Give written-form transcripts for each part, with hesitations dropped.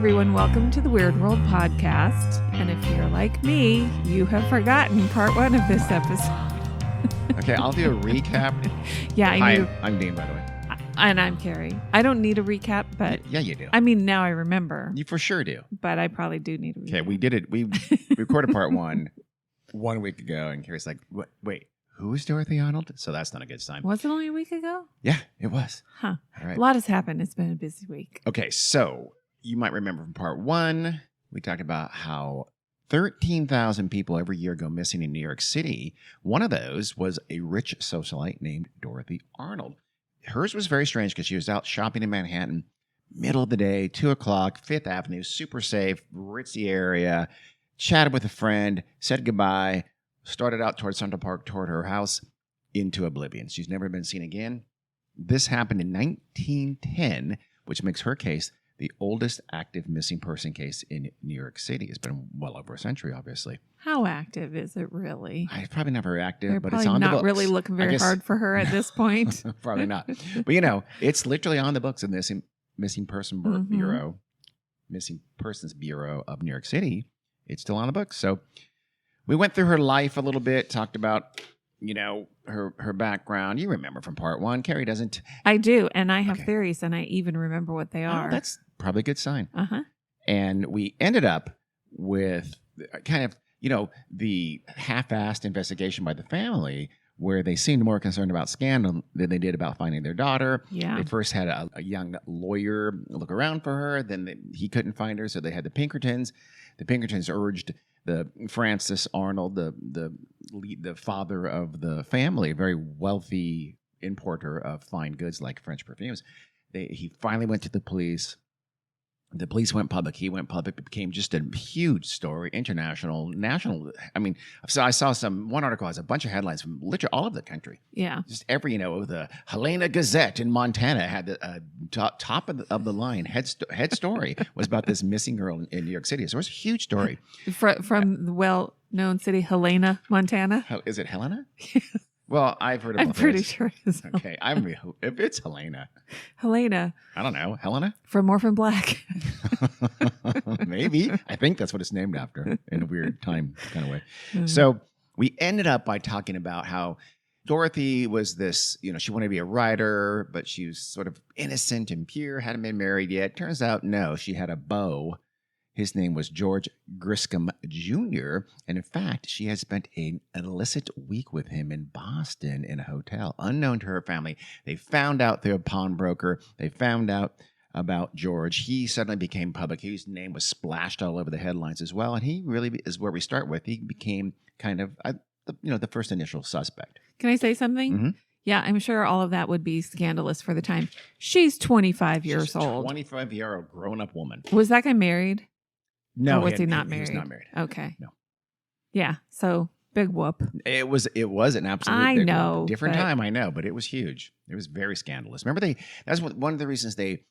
everyone. Welcome to the Weird World podcast. And if you're like me, you have forgotten part one of this episode. Okay, I'll do a recap. Yeah, Hi, I'm Dean, by the way. And I'm Carrie. I don't need a recap, but Yeah, you do. I mean, now I remember. You for sure do. But I probably do need a recap. Okay, we did it. We recorded part 1 week ago, and Carrie's like, wait, who is Dorothy Arnold? So that's not a good sign. Was it only a week ago? Yeah, it was. Huh. All right. A lot has happened. It's been a busy week. Okay, so you might remember from part 1, we talked about how 13,000 people every year go missing in New York City. One of those was a rich socialite named Dorothy Arnold. Hers was very strange because she was out shopping in Manhattan, middle of the day, 2 o'clock, 5th Avenue, super safe, ritzy area, chatted with a friend, said goodbye, started out towards Central Park, toward her house, into oblivion. She's never been seen again. This happened in 1910, which makes her case the oldest active missing person case in New York City. It's been well over a century, obviously. How active is it really? It's probably not very active, They're but it's on the books. not really looking very hard for her at this point. Probably not. But, it's literally on the books in this Missing Bureau, Missing Persons Bureau of New York City. It's still on the books. So we went through her life a little bit, talked about, her background. You remember from part 1. Carrie doesn't. I do, and I have theories, and I even remember what they are. Oh, that's probably a good sign. Uh-huh. And we ended up with kind of, the half-assed investigation by the family where they seemed more concerned about scandal than they did about finding their daughter. Yeah. They first had a young lawyer look around for her. Then he couldn't find her, so they had the Pinkertons. The Pinkertons urged the Francis Arnold, the father of the family, a very wealthy importer of fine goods like French perfumes. He finally went to the police. The police went public. He went public. It became just a huge story, international, national. I mean, so I saw one article has a bunch of headlines from literally all over the country. Yeah. Just every, the Helena Gazette in Montana had the top of the line head story was about this missing girl in New York City. So it was a huge story. From the well-known city, Helena, Montana. Is it Helena? Well, I've heard of it. I'm pretty sure it is. Okay, if it's Helena. Helena. I don't know. Helena? From Orphan Black. Maybe. I think that's what it's named after in a weird time kind of way. So we ended up by talking about how Dorothy was this, she wanted to be a writer, but she was sort of innocent and pure, hadn't been married yet. Turns out, no, she had a beau. His name was George Griscom Jr., and in fact, she had spent an illicit week with him in Boston in a hotel, unknown to her family. They found out through a pawnbroker. They found out about George. He suddenly became public. His name was splashed all over the headlines as well, and he really is where we start with. He became kind of, the first initial suspect. Can I say something? Mm-hmm. Yeah, I'm sure all of that would be scandalous for the time. She's 25 years old. 25-year-old grown-up woman. Was that guy married? No, or was he not married? He was not married. Okay. No. Yeah. So big whoop. It was an absolute. I big know. Whoop. Different time, I know, but it was huge. It was very scandalous. Remember, that's one of the reasons they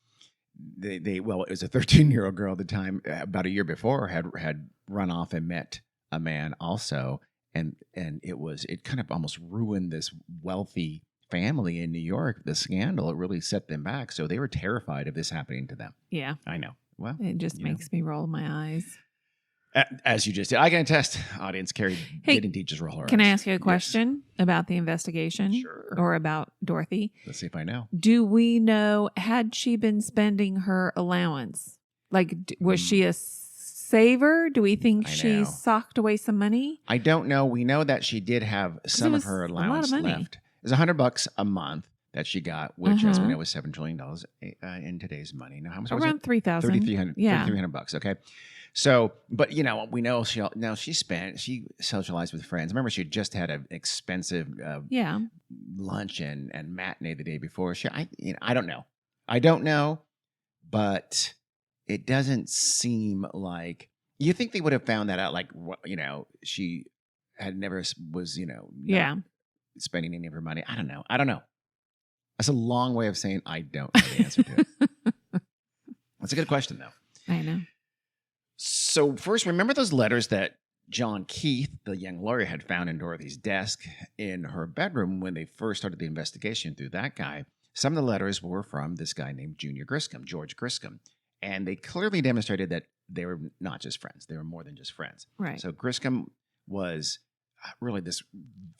it was a 13-year-old girl at the time. About a year before, had run off and met a man also, and it kind of almost ruined this wealthy family in New York. The scandal, it really set them back, so they were terrified of this happening to them. Yeah, I know. Well, it just makes me roll my eyes. As you just did. I can attest, audience, Carrie didn't teach us roll her eyes. Can I ask you a question about the investigation? Sure. Or about Dorothy? Let's see if I know. Do we know, had she been spending her allowance? Like, was she a saver? Do we think she socked away some money? I don't know. We know that she did have some of her allowance left. It was $100 a month that she got, which, as we know, was $7 trillion in today's money. Now, how much was it? Around $3,000. $3,300. Okay. So, but we know she socialized with friends. Remember, she just had an expensive lunch and matinee the day before. I don't know, but it doesn't seem like you think they would have found that out. Like, she had never was spending any of her money. I don't know. That's a long way of saying I don't know the answer to it. That's a good question, though. I know. So first, remember those letters that John Keith, the young lawyer, had found in Dorothy's desk in her bedroom when they first started the investigation through that guy? Some of the letters were from this guy named George Griscom. And they clearly demonstrated that they were not just friends. They were more than just friends. Right. So Griscom was really this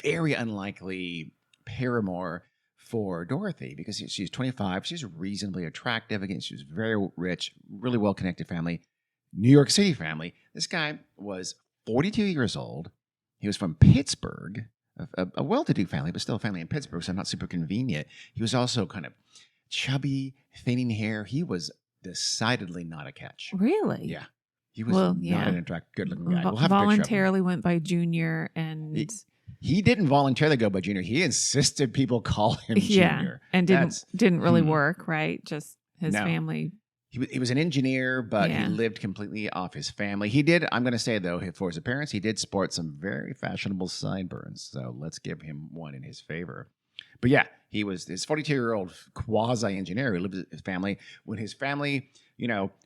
very unlikely paramour for Dorothy because she's 25. She's reasonably attractive. Again, she was very rich, really well-connected family, New York City family. This guy was 42 years old. He was from Pittsburgh, a well-to-do family, but still a family in Pittsburgh, so not super convenient. He was also kind of chubby, thinning hair. He was decidedly not a catch. Really? Yeah. He was not an attractive, good-looking guy. We'll have voluntarily went by Junior, and he didn't voluntarily go by Junior. He insisted people call him Junior. And didn't really work, right? Just his family. He was an engineer, but he lived completely off his family. He did, I'm going to say, though, for his appearance, he did sport some very fashionable sideburns. So let's give him one in his favor. But yeah, he was this 42-year-old quasi-engineer who lived with his family. When his family,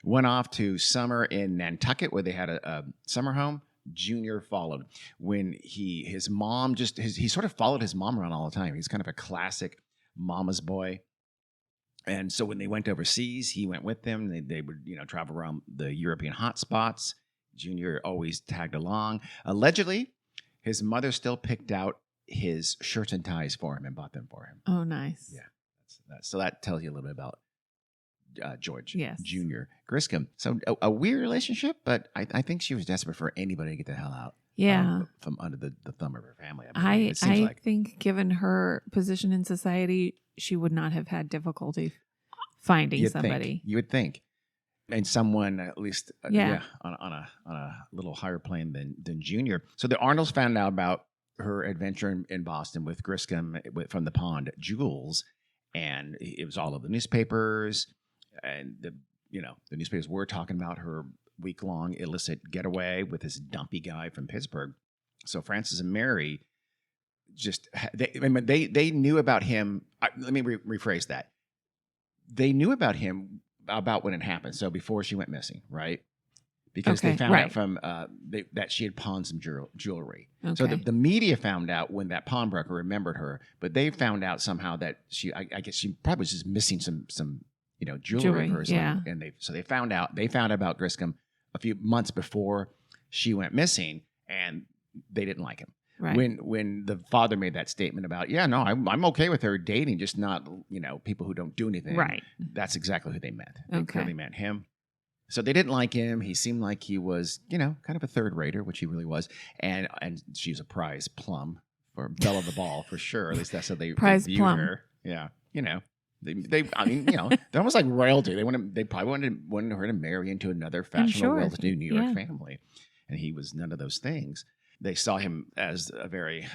went off to summer in Nantucket, where they had a summer home, Junior followed. When his mom he sort of followed his mom around all the time. He's kind of a classic mama's boy. And so when they went overseas, he went with them. They would, travel around the European hotspots. Junior always tagged along. Allegedly, his mother still picked out his shirts and ties for him and bought them for him. Oh, nice. Yeah. So that tells you a little bit about George Jr. Griscom. So a weird relationship, but I think she was desperate for anybody to get the hell out. Yeah. From under the thumb of her family. I think given her position in society, she would not have had difficulty finding somebody. You would think. And someone at least on a little higher plane than Junior. So the Arnolds found out about her adventure in Boston with Griscom from the pond Jules, and it was all over the newspapers, and the newspapers were talking about her week-long illicit getaway with this dumpy guy from Pittsburgh. So Frances and Mary they knew about him. Let me rephrase that. They knew about him about when it happened. So before she went missing, right? Because they found out from that she had pawned some jewelry. Okay. So the media found out when that pawnbroker remembered her, but they found out somehow that I guess she probably was just missing some jewelry of hers. Yeah. And they found out about Griscom a few months before she went missing, and they didn't like him. Right. When the father made that statement about, I'm okay with her dating, just not, people who don't do anything. Right. That's exactly who they meant. They clearly meant him. So they didn't like him. He seemed like he was, kind of a third rater, which he really was. And she was a prize plum for belle of the ball for sure. At least that's how they viewed her. Yeah. They're almost like royalty. They probably wanted her to marry into another fashionable, well-to-do New York family. And he was none of those things. They saw him as a very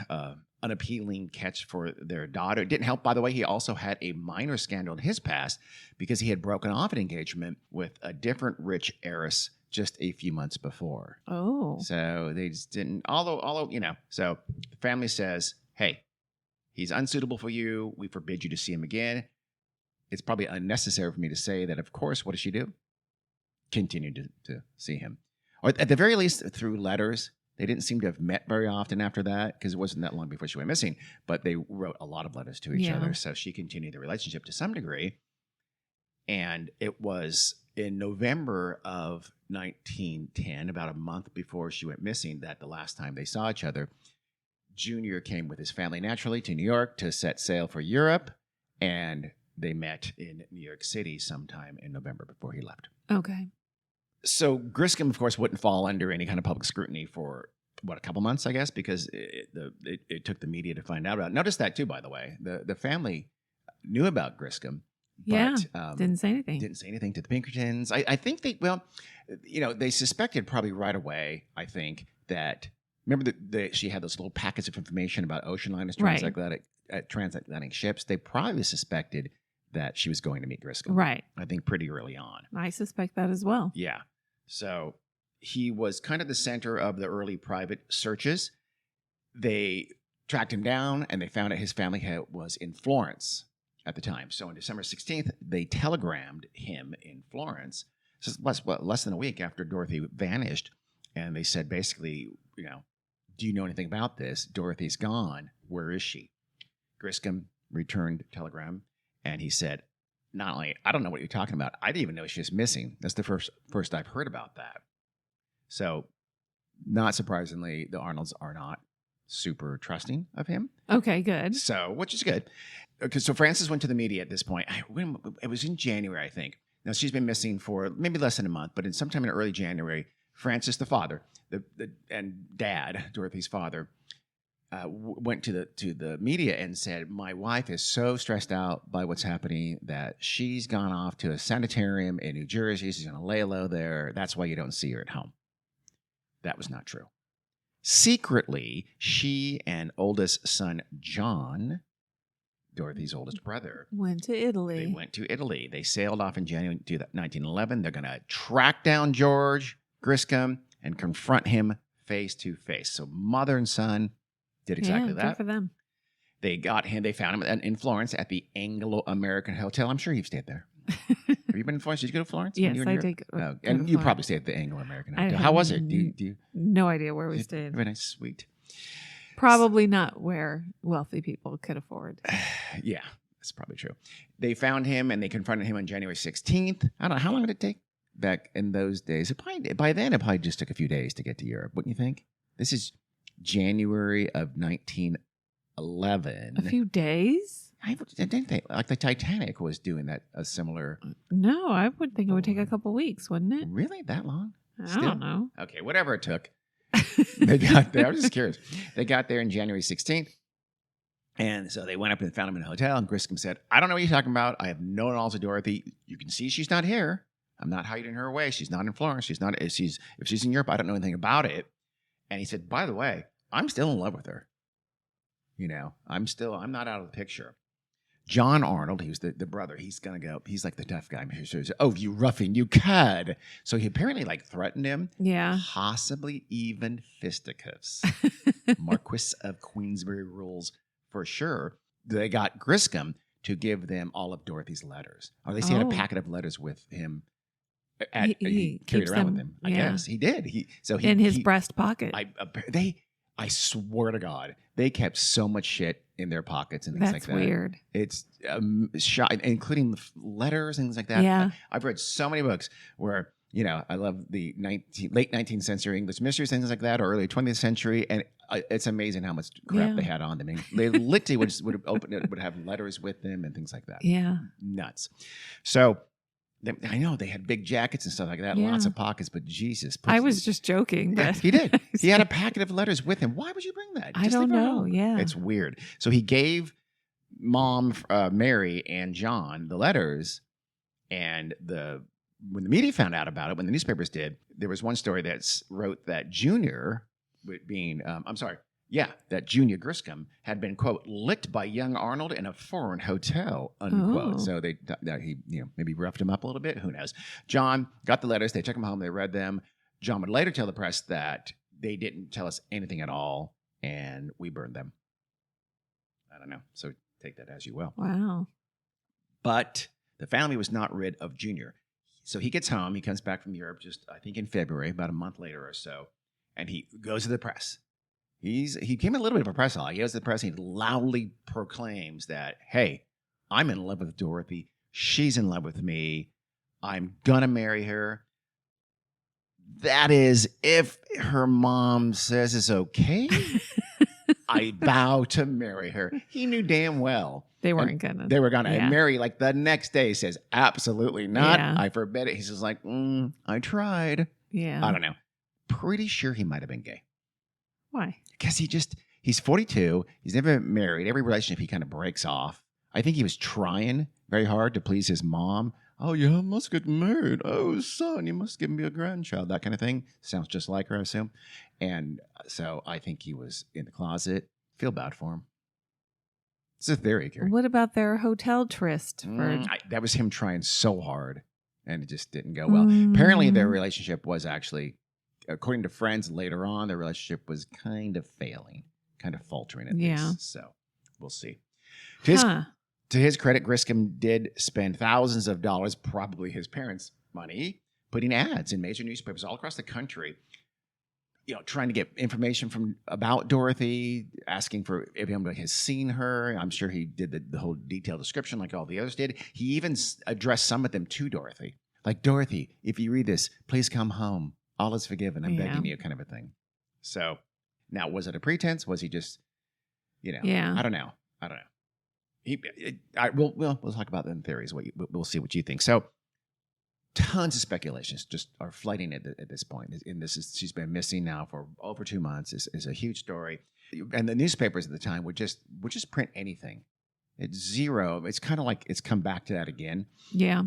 unappealing catch for their daughter. It didn't help, by the way, he also had a minor scandal in his past because he had broken off an engagement with a different rich heiress just a few months before. Oh. So they just didn't, although, so the family says, hey, he's unsuitable for you. We forbid you to see him again. It's probably unnecessary for me to say that, of course, what does she do? Continue to see him. Or at the very least, through letters. They didn't seem to have met very often after that because it wasn't that long before she went missing, but they wrote a lot of letters to each other. So she continued the relationship to some degree. And it was in November of 1910, about a month before she went missing, that the last time they saw each other, Junior came with his family naturally to New York to set sail for Europe. And they met in New York City sometime in November before he left. Okay. So Griscom, of course, wouldn't fall under any kind of public scrutiny for, a couple months, I guess, because it took the media to find out about it. Notice that, too, by the way. The family knew about Griscom, but didn't say anything. Didn't say anything to the Pinkertons. I think they suspected probably right away, I think, that, remember that she had those little packets of information about ocean liners, transatlantic ships. They probably suspected that she was going to meet Griscom. Right. I think pretty early on. I suspect that as well. Yeah. So he was kind of the center of the early private searches. They tracked him down, and they found out his family was in Florence at the time. So on December 16th, they telegrammed him in Florence. This is less than a week after Dorothy vanished. And they said, basically, do you know anything about this? Dorothy's gone. Where is she? Griscom returned the telegram, and he said, not only, I don't know what you're talking about. I didn't even know she was missing. That's the first I've heard about that. So, not surprisingly, the Arnolds are not super trusting of him. Okay, good. So, which is good. Okay, so Frances went to the media at this point. It was in January, I think. Now, she's been missing for maybe less than a month, but sometime in early January, Francis, the father, and dad, Dorothy's father, went to the media and said, my wife is so stressed out by what's happening that she's gone off to a sanitarium in New Jersey. She's going to lay low there. That's why you don't see her at home. That was not true. Secretly, she and oldest son, John, Dorothy's oldest brother, went to Italy. They went to Italy. They sailed off in January 1911. They're going to track down George Griscom and confront him face to face. So mother and son did exactly that. Good for them. They got him. They found him in Florence at the Anglo-American Hotel. I'm sure you've stayed there. Have you been in Florence? Did you go to Florence? Yes, I did. And you probably stayed at the Anglo-American Hotel. How was it? Do you? No idea where we stayed. Very nice, sweet. Probably not where wealthy people could afford. Yeah, that's probably true. They found him and they confronted him on January 16th. I don't know. How long did it take back in those days? By then, it probably just took a few days to get to Europe, wouldn't you think? This is January of 1911. A few days? I didn't think. Like the Titanic was doing that, a similar. No, I would think it would take a couple weeks, wouldn't it? Really? That long? I don't know. Okay, whatever it took. They got there. I was just curious. They got there on January 16th. And so they went up and found him in a hotel. And Griscom said, I don't know what you're talking about. I have no knowledge of Dorothy. You can see she's not here. I'm not hiding her away. She's not in Florence. If she's in Europe, I don't know anything about it. And he said, by the way, I'm still in love with her. You know, I'm not out of the picture. John Arnold, he was the brother. He's going to go. He's like the tough guy. He says, oh, you ruffian, you cad. So he apparently threatened him. Yeah. Possibly even fisticuffs. Marquis of Queensberry rules for sure. They got Griscom to give them all of Dorothy's letters. Or at least he had a packet of letters with him. He carried around with him. I guess he did. In his breast pocket. I swear to God, they kept so much shit in their pockets and things like that. That's weird. It's including letters and things like that. Yeah. I've read so many books where, you know, I love the late 19th century English mysteries, things like that, or early 20th century, and it's amazing how much crap they had on them. I mean, they literally would have letters with them and things like that. Yeah. Nuts. So I know they had big jackets and stuff like that, lots of pockets, but Jesus. I was just joking. But he did. He had a packet of letters with him. Why would you bring that? I don't know. Yeah. It's weird. So he gave Mom, Mary, and John the letters, and when the media found out about it, when the newspapers did, there was one story that wrote that Junior, that Junior Griscom had been, quote, licked by young Arnold in a foreign hotel, unquote. Oh. So he maybe roughed him up a little bit. Who knows? John got the letters. They took them home. They read them. John would later tell the press that they didn't tell us anything at all, and we burned them. I don't know. So take that as you will. Wow. But the family was not rid of Junior. So he gets home. He comes back from Europe just, I think, in February, about a month later or so, and he goes to the press. He came a little bit of a press hog. He goes to the press and he loudly proclaims that, hey, I'm in love with Dorothy. She's in love with me. I'm going to marry her. That is, if her mom says it's okay, I vow to marry her. He knew damn well. They weren't going to. They were going to. And Mary, the next day, says, absolutely not. Yeah. I forbid it. He says, I tried. Yeah. I don't know. Pretty sure he might have been gay. Why? Because he's 42. He's never been married. Every relationship he kind of breaks off. I think he was trying very hard to please his mom. Oh, you must get married. Oh, son, you must give me a grandchild. That kind of thing. Sounds just like her, I assume. And so I think he was in the closet. Feel bad for him. It's a theory, Carrie. What about their hotel tryst? That was him trying so hard, and it just didn't go well. Apparently, their relationship was actually, according to friends later on, their relationship was kind of failing, kind of faltering at least. So we'll see. To his credit, Griscom did spend thousands of dollars, probably his parents' money, putting ads in major newspapers all across the country. trying to get information about Dorothy, asking for if anybody has seen her. I'm sure he did the whole detailed description like all the others did. He even addressed some of them to Dorothy. Like, Dorothy, if you read this, please come home. All is forgiven. I'm begging you, kind of a thing. So now, was it a pretense? Was he just, I don't know. We'll talk about them theories. We'll see what you think. So tons of speculations just are flooding at this point. And she's been missing now for over 2 months. Is a huge story. And the newspapers at the time would just print anything. It's zero. It's kind of like it's come back to that again. Yeah.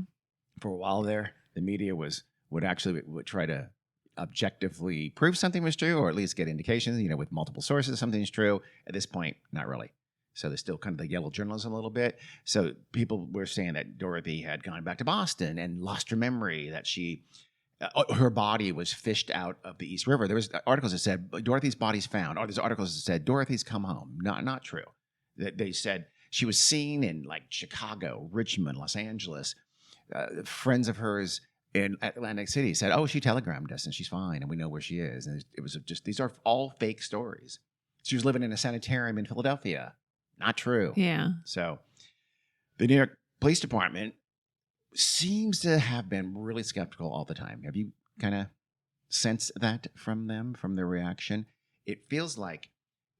For a while there, the media would try to objectively prove something was true, or at least get indications, with multiple sources, something's true. At this point, not really. So there's still kind of the yellow journalism a little bit. So people were saying that Dorothy had gone back to Boston and lost her memory, that her body was fished out of the East River. There was articles that said Dorothy's body's found, or there's articles that said Dorothy's come home. Not true. That they said she was seen in like Chicago, Richmond, Los Angeles. Friends of hers in Atlantic City said, "Oh, she telegrammed us and she's fine and we know where she is." And it was just, these are all fake stories. She was living in a sanitarium in Philadelphia. Not true. Yeah. So the New York Police Department seems to have been really skeptical all the time. Have you kind of sensed that from them, from their reaction? It feels like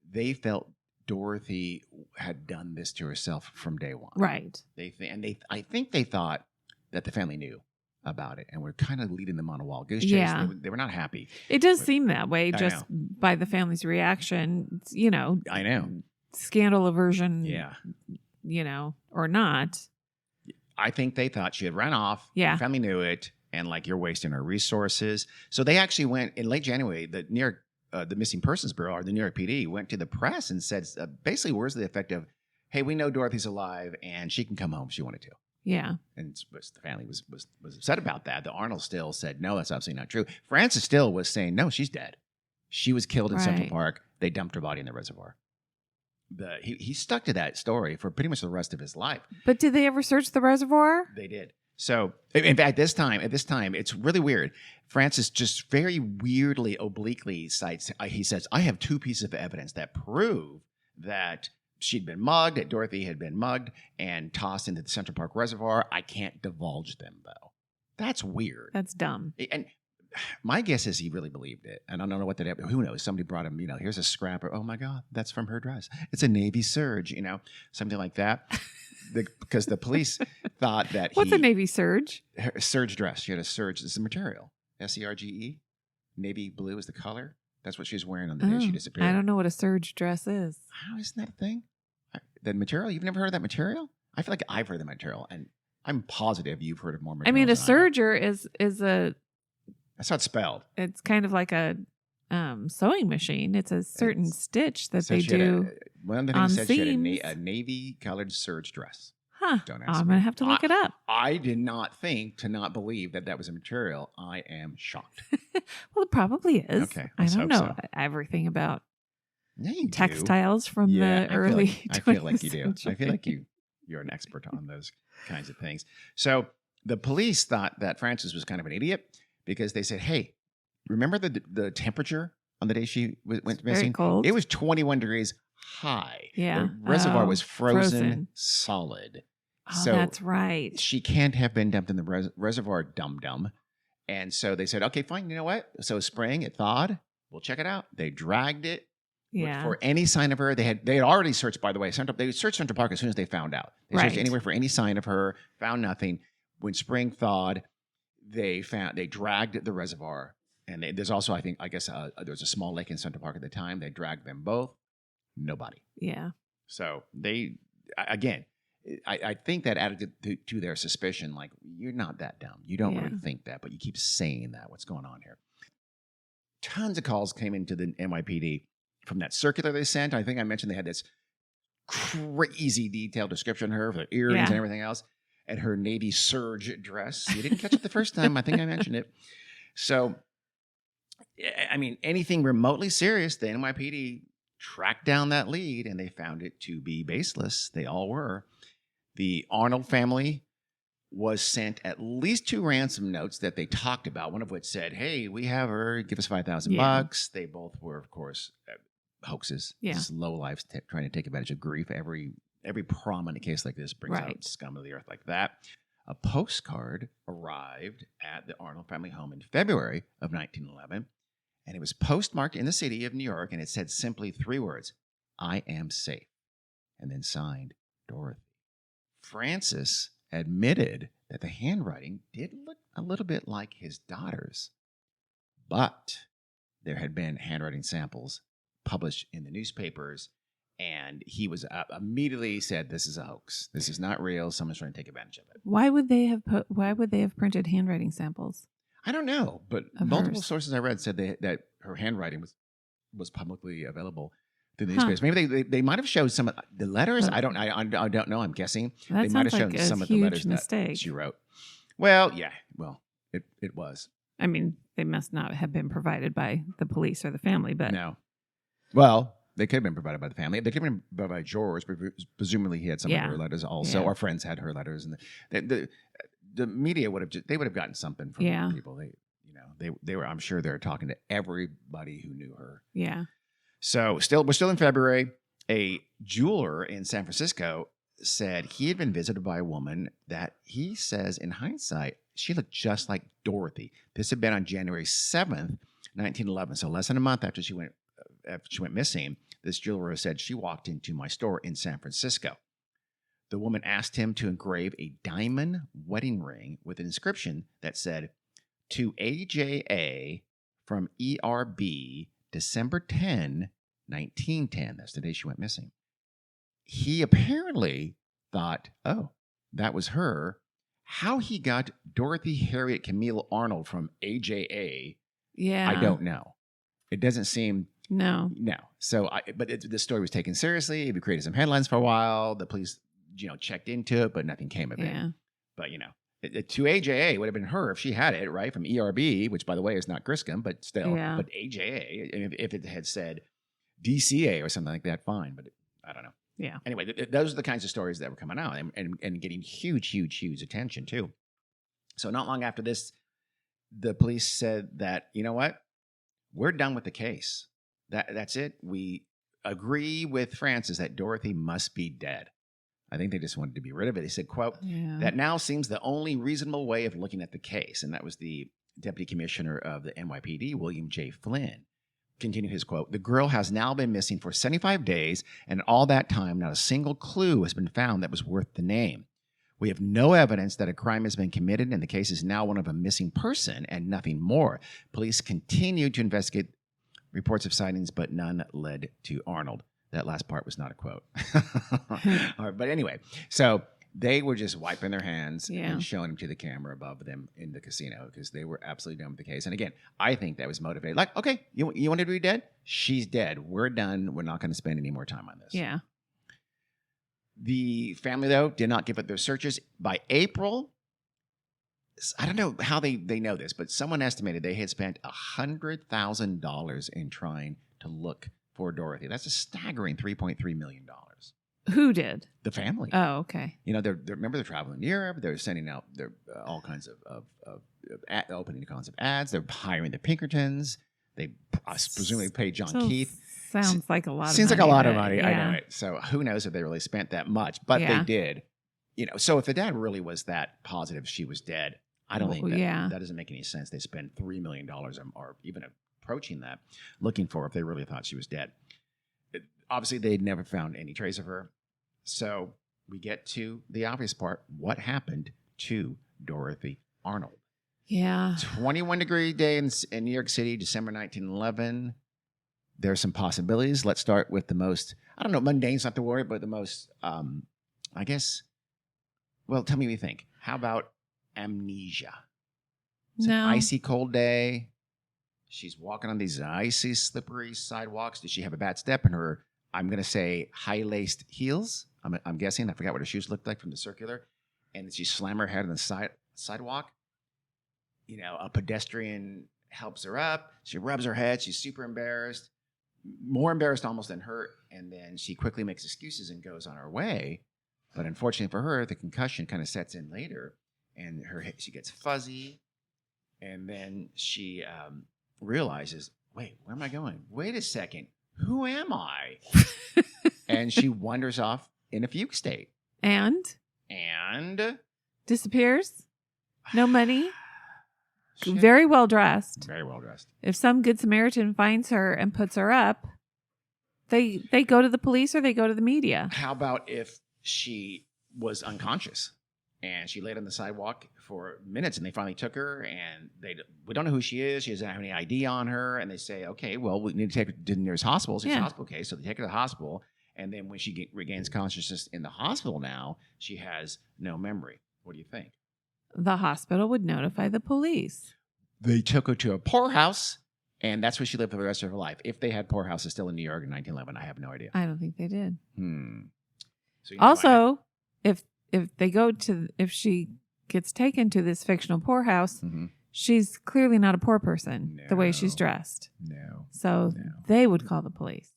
they felt Dorothy had done this to herself from day one. Right. I think they thought that the family knew about it and were kind of leading them on a wild goose chase. Yeah. They were not happy. It does seem that way just by the family's reaction. I know. Scandal aversion. Yeah. Or not. I think they thought she had run off. Yeah. The family knew it, and like, you're wasting our resources. So they actually went in late January. The New York, the Missing Persons Bureau, or the New York PD, went to the press and said basically words to the effect of, "Hey, we know Dorothy's alive and she can come home if she wanted to." Yeah. And the family was upset about that. The Arnold still said, "No, that's absolutely not true." Francis still was saying, "No, she's dead. She was killed in Central Park. They dumped her body in the reservoir." He stuck to that story for pretty much the rest of his life. But did they ever search the reservoir? They did. So, in fact, at this time, it's really weird. Francis just very weirdly, obliquely cites, he says, "I have 2 pieces of evidence that prove that she'd been mugged, that Dorothy had been mugged and tossed into the Central Park Reservoir. I can't divulge them, though." That's weird. That's dumb. And my guess is he really believed it. And I don't know what that, who knows? Somebody brought him, here's a scrapper. "Oh my God, that's from her dress. It's a Navy serge," something like that. Because the police thought that What's a Navy serge? Her serge dress. She had a serge. It's a material. SERGE. Navy blue is the color. That's what she was wearing on the day she disappeared. I don't know what a serge dress is. How isn't that a thing? The material? You've never heard of that material? I feel like I've heard of the material, and I'm positive you've heard of more material. I mean, a serger is a... That's how it's spelled. It's kind of like a sewing machine. It's a certain stitch that they do. One of the things said seams. She had a navy-colored serge dress. Huh. Don't ask I'm me. going to have to look it up. I did not believe that was a material. I am shocked. Well, it probably is. Okay. I don't know so. Everything about you textiles from the early 20th I feel like you do. century. I feel like you're an expert on those kinds of things. So the police thought that Frances was kind of an idiot because they said, "Hey, remember the temperature on the day she went missing? Very cold. It was 21 degrees high. Yeah. The reservoir was frozen solid. Oh, so that's right. She can't have been dumped in the reservoir, dum-dum." And so they said, "Okay, fine. You know what? So spring, it thawed. We'll check it out." They dragged it. Yeah. For any sign of her. They had already searched, by the way. They searched Central Park as soon as they found out. They searched anywhere for any sign of her, found nothing. When spring thawed, they dragged the reservoir. And there's also, I guess there was a small lake in Central Park at the time. They dragged them both. Nobody. Yeah. So I think that added to their suspicion, like, you're not that dumb. You don't really think that, but you keep saying that. What's going on here? Tons of calls came into the NYPD from that circular they sent. I think I mentioned they had this crazy detailed description of her, for the earrings and everything else, and her navy serge dress. You didn't catch it the first time. I think I mentioned it. So, I mean, anything remotely serious, the NYPD tracked down that lead, and they found it to be baseless. They all were. The Arnold family was sent at least 2 ransom notes that they talked about, one of which said, hey, we have her, give us $5,000. They both were, of course, hoaxes. Yeah. Low lives trying to take advantage of grief. Every prominent case like this brings out scum of the earth like that. A postcard arrived at the Arnold family home in February of 1911, and it was postmarked in the city of New York, and it said simply 3 words, I am safe, and then signed Dorothy. Francis admitted that the handwriting did look a little bit like his daughter's, but there had been handwriting samples published in the newspapers, and he was immediately said, this is a hoax. This is not real. Someone's trying to take advantage of it. Why would they have printed handwriting samples? I don't know, but multiple sources I read said that her handwriting was publicly available through the newspapers. Maybe they might have showed some of the letters. I don't know. I'm guessing they might have shown some of the letters that she wrote. Well, yeah. Well, it was. I mean, they must not have been provided by the police or the family, but no. Well, they could have been provided by the family. They could have been provided by George. Presumably, he had some of her letters also. Our friends had her letters, and the media would have gotten something from people. They were. I'm sure they're talking to everybody who knew her. Yeah. So we're still in February. A jeweler in San Francisco said he had been visited by a woman that he says, in hindsight, she looked just like Dorothy. This had been on January 7th, 1911. So less than a month after she went missing. This jeweler said she walked into my store in San Francisco. The woman asked him to engrave a diamond wedding ring with an inscription that said, to AJA from ERB, December 10, 1910. That's the day she went missing. He apparently thought, oh, that was her. How he got Dorothy Harriet Camille Arnold from AJA, I don't know. It doesn't seem... No. So, the story was taken seriously. It created some headlines for a while. The police, checked into it, but nothing came of it. But, to AJA would have been her if she had it, right? From ERB, which, by the way, is not Griscom, but still. Yeah. But AJA, if it had said DCA or something like that, fine. But I don't know. Yeah. Anyway, those are the kinds of stories that were coming out and getting huge attention, too. So not long after this, the police said that, you know what? We're done with the case. That's it. We agree with Francis that Dorothy must be dead. I think they just wanted to be rid of it. They said, quote, that now seems the only reasonable way of looking at the case. And that was the deputy commissioner of the NYPD, William J. Flynn. Continued his quote, the girl has now been missing for 75 days, and all that time, not a single clue has been found that was worth the name. We have no evidence that a crime has been committed, and the case is now one of a missing person and nothing more. Police continued to investigate reports of sightings, but none led to Arnold. That last part was not a quote. All right, but anyway, so they were just wiping their hands and showing him to the camera above them in the casino because they were absolutely done with the case. And again, I think that was motivated. Like, okay, you want her to be dead? She's dead. We're done. We're not going to spend any more time on this. Yeah. The family, though, did not give up their searches. By April, I don't know how they know this, but someone estimated they had spent $100,000 in trying to look for Dorothy. That's a staggering $3.3 million. Who did? The family. Oh, okay. Remember they're traveling to Europe. They're sending out all kinds of opening kinds of ads. They're hiring the Pinkertons. They presumably paid John Keith. Sounds like a lot of money. Seems like a lot of money. Yeah. I know it. So who knows if they really spent that much, but they did. So if the dad really was that positive she was dead, I don't think that doesn't make any sense. They spend $3 million or even approaching that looking for her if they really thought she was dead. Obviously, they'd never found any trace of her. So we get to the obvious part. What happened to Dorothy Arnold? Yeah. 21-degree day in New York City, December 1911. There's some possibilities. Let's start with the most, I don't know, mundane's not the word, but the most, I guess, well, tell me what you think. How about amnesia? It's an icy cold day. She's walking on these icy, slippery sidewalks. Did she have a bad step in her, I'm going to say, high-laced heels? I'm guessing. I forgot what her shoes looked like from the circular. And she slammed her head on the sidewalk. A pedestrian helps her up. She rubs her head. She's super embarrassed. More embarrassed almost than hurt. And then she quickly makes excuses and goes on her way. But unfortunately for her, the concussion kind of sets in later. and she gets fuzzy, and then she realizes, wait, where am I going? Wait a second, who am I? And she wanders off in a fugue state. And disappears. No money. Shit. Very well dressed. Very well dressed. If some good Samaritan finds her and puts her up, they go to the police or they go to the media. How about if she was unconscious and she laid on the sidewalk for minutes and they finally took her and we don't know who she is. She doesn't have any ID on her. And they say, okay, well, we need to take her to the nearest hospital. It's a hospital case. So they take her to the hospital. And then when she regains consciousness in the hospital now, she has no memory. What do you think? The hospital would notify the police. They took her to a poorhouse, and that's where she lived for the rest of her life. If they had poorhouses still in New York in 1911, I have no idea. I don't think they did. So also, if she gets taken to this fictional poorhouse, she's clearly not a poor person the way she's dressed. No. So they would call the police.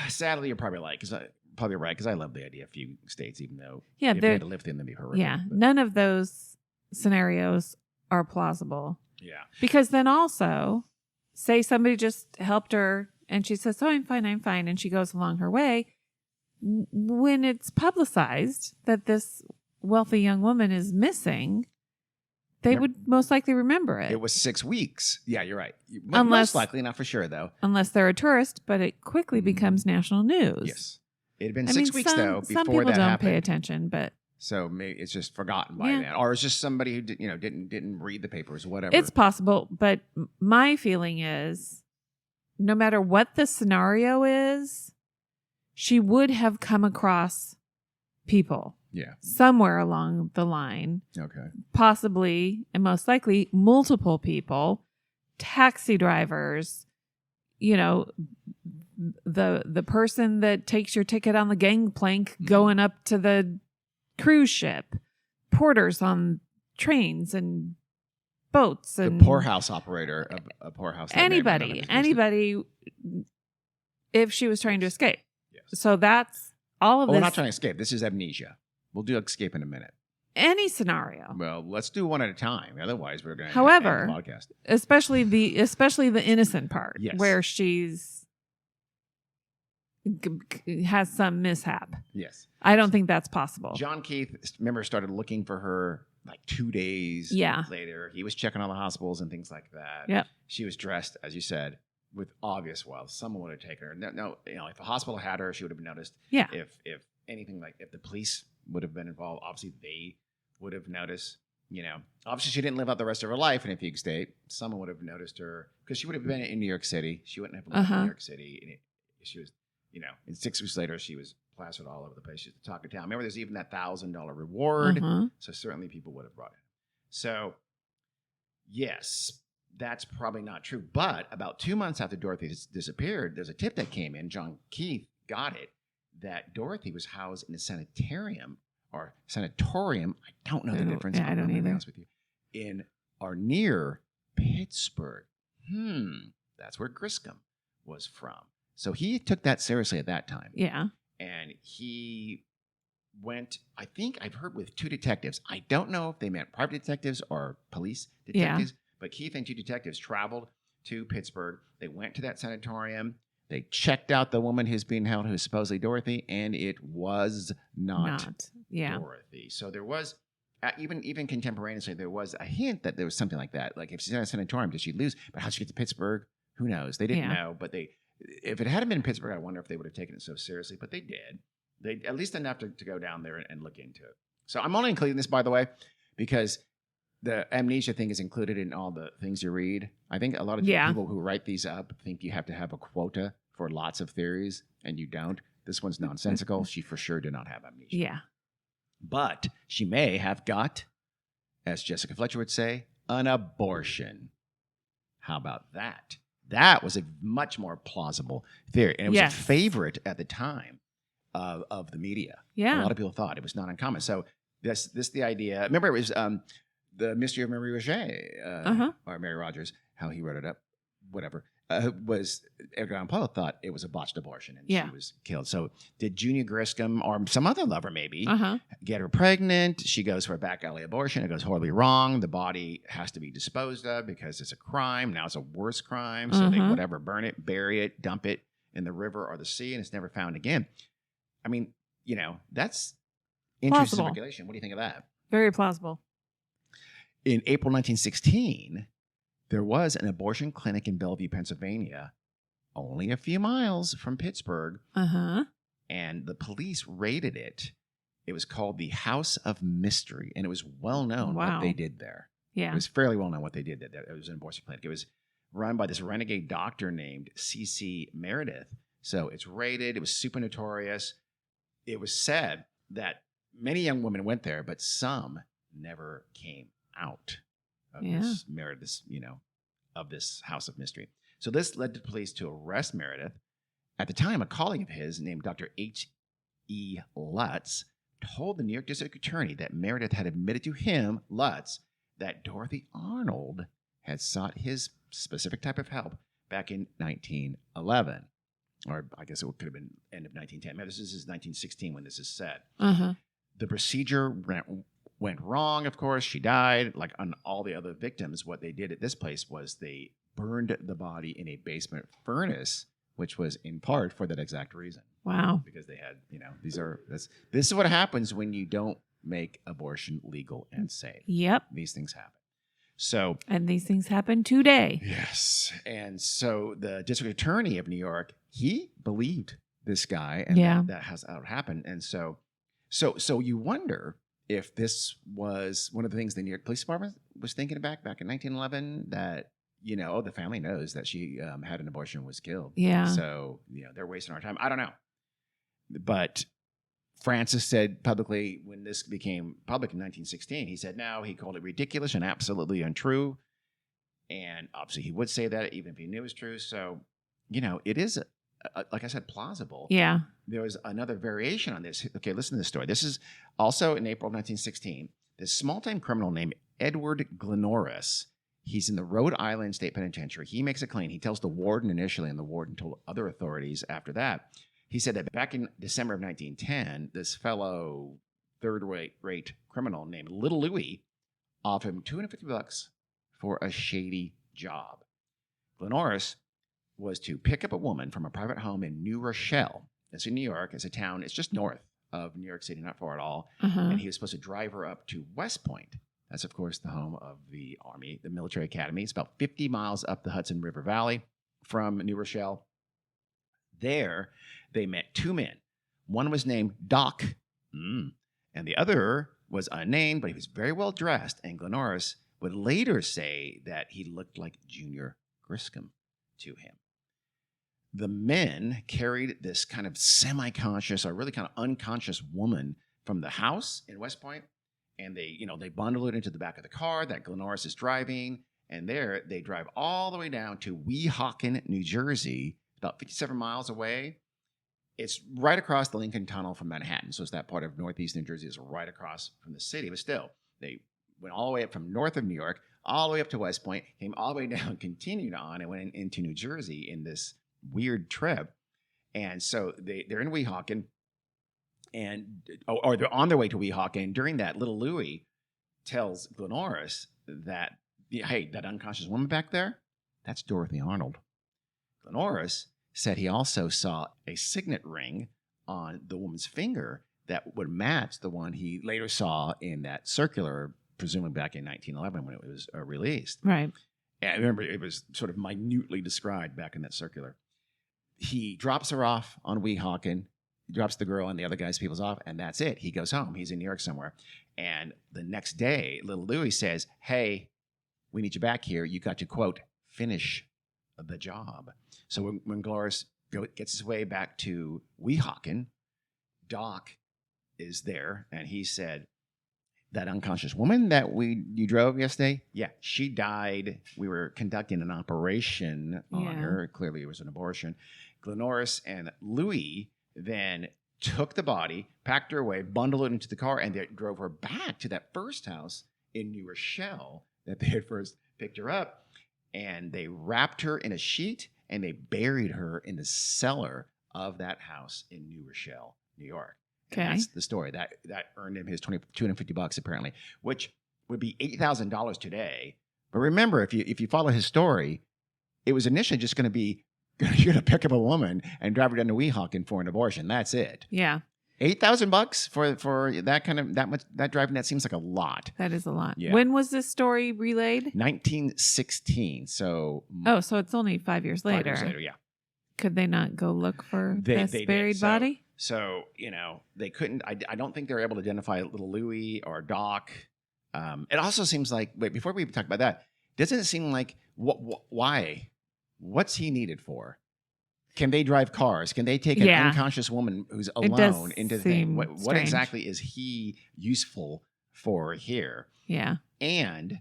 Sadly, you're probably right, because I love the idea of fugue states, even though if they had to live in them, they'd be horrific. Yeah, none of those scenarios are plausible. Yeah. Because then also, say somebody just helped her and she says, oh, I'm fine, and she goes along her way. When it's publicized that this wealthy young woman is missing, they would most likely remember it. It was 6 weeks. Yeah, you're right. Most likely, not for sure, though. Unless they're a tourist, but it quickly becomes national news. Yes. It had been 6 weeks, though, before some people that don't happened. pay attention, but... So maybe it's just forgotten by then. Or it's just somebody who didn't read the papers, whatever. It's possible, but my feeling is no matter what the scenario is, she would have come across people. Yeah. Somewhere along the line. Okay. Possibly, and most likely, multiple people, taxi drivers, the person that takes your ticket on the gangplank going up to the cruise ship, porters on trains and boats, and the poorhouse operator of a poorhouse. Anybody, if she was trying to escape. Yes. So that's all of this. We're not trying to escape. This is amnesia. We'll do escape in a minute. Any scenario. Well, let's do one at a time. Otherwise, we're going to end the podcast. Especially the innocent part, where she's has some mishap. Yes. I don't think that's possible. John Keith, remember, started looking for her like 2 days later. He was checking all the hospitals and things like that. Yep. She was dressed, as you said, with obvious wealth. Someone would have taken her. No, if a hospital had her, she would have been noticed. Yeah. If anything, like if the police would have been involved, obviously they would have noticed. Obviously she didn't live out the rest of her life in a fugue state. Someone would have noticed her because she would have been in New York City. She wouldn't have lived in New York City. And she was, and 6 weeks later, she was plastered all over the place. She was the talk of town. Remember, there's even that $1,000 reward. So certainly people would have brought it. So yes, that's probably not true. But about 2 months after Dorothy disappeared, there's a tip that came in. John Keith got it that Dorothy was housed in a sanatorium. I don't know the difference. Yeah, I don't either. With you. In or near Pittsburgh. That's where Griscom was from. So he took that seriously at that time. Yeah. And he went, I think I've heard, with 2 detectives. I don't know if they meant private detectives or police detectives, but Keith and 2 detectives traveled to Pittsburgh. They went to that sanatorium. They checked out the woman who's being held, who's supposedly Dorothy, and it was not Dorothy. So there was, even contemporaneously, there was a hint that there was something like that. Like if she's in a sanatorium, did she lose? But how'd she get to Pittsburgh? Who knows? They didn't know, but if it hadn't been in Pittsburgh, I wonder if they would have taken it so seriously, but they did. They at least enough to go down there and look into it. So I'm only including this, by the way, because the amnesia thing is included in all the things you read. I think a lot of people who write these up think you have to have a quota for lots of theories, and you don't. This one's nonsensical. She for sure did not have amnesia. Yeah. But she may have got, as Jessica Fletcher would say, an abortion. How about that? That was a much more plausible theory. And it was a favorite at the time of the media. Yeah. A lot of people thought it was not uncommon. So this the idea. Remember, it was the mystery of Mary Roger, or Mary Rogers, how he wrote it up, whatever. was Edgar Allan Poe thought it was a botched abortion and Yeah. she was killed. So did Junior Griscom or some other lover maybe Uh-huh. get her pregnant? She goes for a back alley abortion. It goes horribly wrong. The body has to be disposed of because it's a crime. Now it's a worse crime. So they Uh-huh. whatever, burn it, bury it, dump it in the river or the sea, and it's never found again. I mean, that's interesting Plausible. speculation. What do you think of that? Very plausible. In April 1916, there was an abortion clinic in Bellevue, Pennsylvania, only a few miles from Pittsburgh, Uh-huh. and the police raided it. It was called the House of Mystery, and it was well known what Wow. they did there. Yeah. It was fairly well known what they did there. It was an abortion clinic. It was run by this renegade doctor named C.C. Meredith. So it's raided. It was super notorious. It was said that many young women went there, but some never came out of this Meredith, of this House of Mystery. So this led the police to arrest Meredith. At the time, a colleague of his named Dr. H.E. Lutz told the New York District Attorney that Meredith had admitted to him, Lutz, that Dorothy Arnold had sought his specific type of help back in 1911. Or I guess it could have been end of 1910. Maybe this is 1916 when this is said. Uh-huh. The procedure went wrong, of course. She died. Like on all the other victims, what they did at this place was they burned the body in a basement furnace, which was in part for that exact reason. Wow. Because they had, this is what happens when you don't make abortion legal and safe. Yep. These things happen. So, and these things happen today. Yes. And so the district attorney of New York, he believed this guy, and that has happened. And so you wonder if this was one of the things the New York Police Department was thinking back in 1911 that, the family knows that she had an abortion and was killed. Yeah. So, they're wasting our time. I don't know. But Francis said publicly when this became public in 1916, he said no, he called it ridiculous and absolutely untrue. And obviously he would say that even if he knew it was true. So, it is, like I said, plausible. Yeah. There was another variation on this. Okay, listen to this story. This is also in April of 1916. This small-time criminal named Edward Glenoris, he's in the Rhode Island State Penitentiary. He makes a claim. He tells the warden initially, and the warden told other authorities after that. He said that back in December of 1910, this fellow third-rate criminal named Little Louie offered him $250 for a shady job. Glenoris was to pick up a woman from a private home in New Rochelle. That's in New York. It's a town. It's just north of New York City, not far at all. Uh-huh. And he was supposed to drive her up to West Point. That's, of course, the home of the Army, the military academy. It's about 50 miles up the Hudson River Valley from New Rochelle. There, they met two men. One was named Doc, and the other was unnamed, but he was very well dressed. And Glenoris would later say that he looked like Junior Griscom to him. The men carried this kind of semi-conscious or really kind of unconscious woman from the house in West Point, and they bundle it into the back of the car that Glenoris is driving, and there they drive all the way down to Weehawken, New Jersey, about 57 miles away. It's right across the Lincoln Tunnel from Manhattan, so it's that part of northeast New Jersey is right across from the city, but still, they went all the way up from north of New York, all the way up to West Point, came all the way down, continued on, and went into New Jersey in this weird trip. And so they're in Weehawken, or they're on their way to Weehawken. And during that, Little Louie tells Glenoris that, hey, that unconscious woman back there, that's Dorothy Arnold. Glenoris said he also saw a signet ring on the woman's finger that would match the one he later saw in that circular, presumably back in 1911 when it was released. Right. And I remember it was sort of minutely described back in that circular. He drops her off on Weehawken, drops the girl and the other guy's people's off, and that's it. He goes home. He's in New York somewhere. And the next day, Little Louie says, hey, we need you back here. You got to, quote, finish the job. So when Glenoris gets his way back to Weehawken, Doc is there, and he said, that unconscious woman that you drove yesterday, yeah, she died. We were conducting an operation on her. Clearly, it was an abortion. Glenoris and Louie then took the body, packed her away, bundled it into the car, and they drove her back to that first house in New Rochelle that they had first picked her up. And they wrapped her in a sheet and they buried her in the cellar of that house in New Rochelle, New York. And Okay. that's the story. That earned him his $250 apparently, which would be $8,000 today. But remember, if you follow his story, it was initially just going to be you're going to pick up a woman and drive her down to Weehawken for an abortion. That's it. Yeah. $8,000 for that kind of that driving. That seems like a lot. That is a lot. Yeah. When was this story relayed? 1916. So Oh, so it's only 5 years 5 later. years later, yeah. Could they not go look for this They buried did. body? So they couldn't. I don't think they were able to identify little Louie or Doc. It also seems like before we talk about that, doesn't it seem like why? What's he needed for? Can they drive cars? Can they take an unconscious woman who's alone into the thing? What exactly is he useful for here? Yeah. And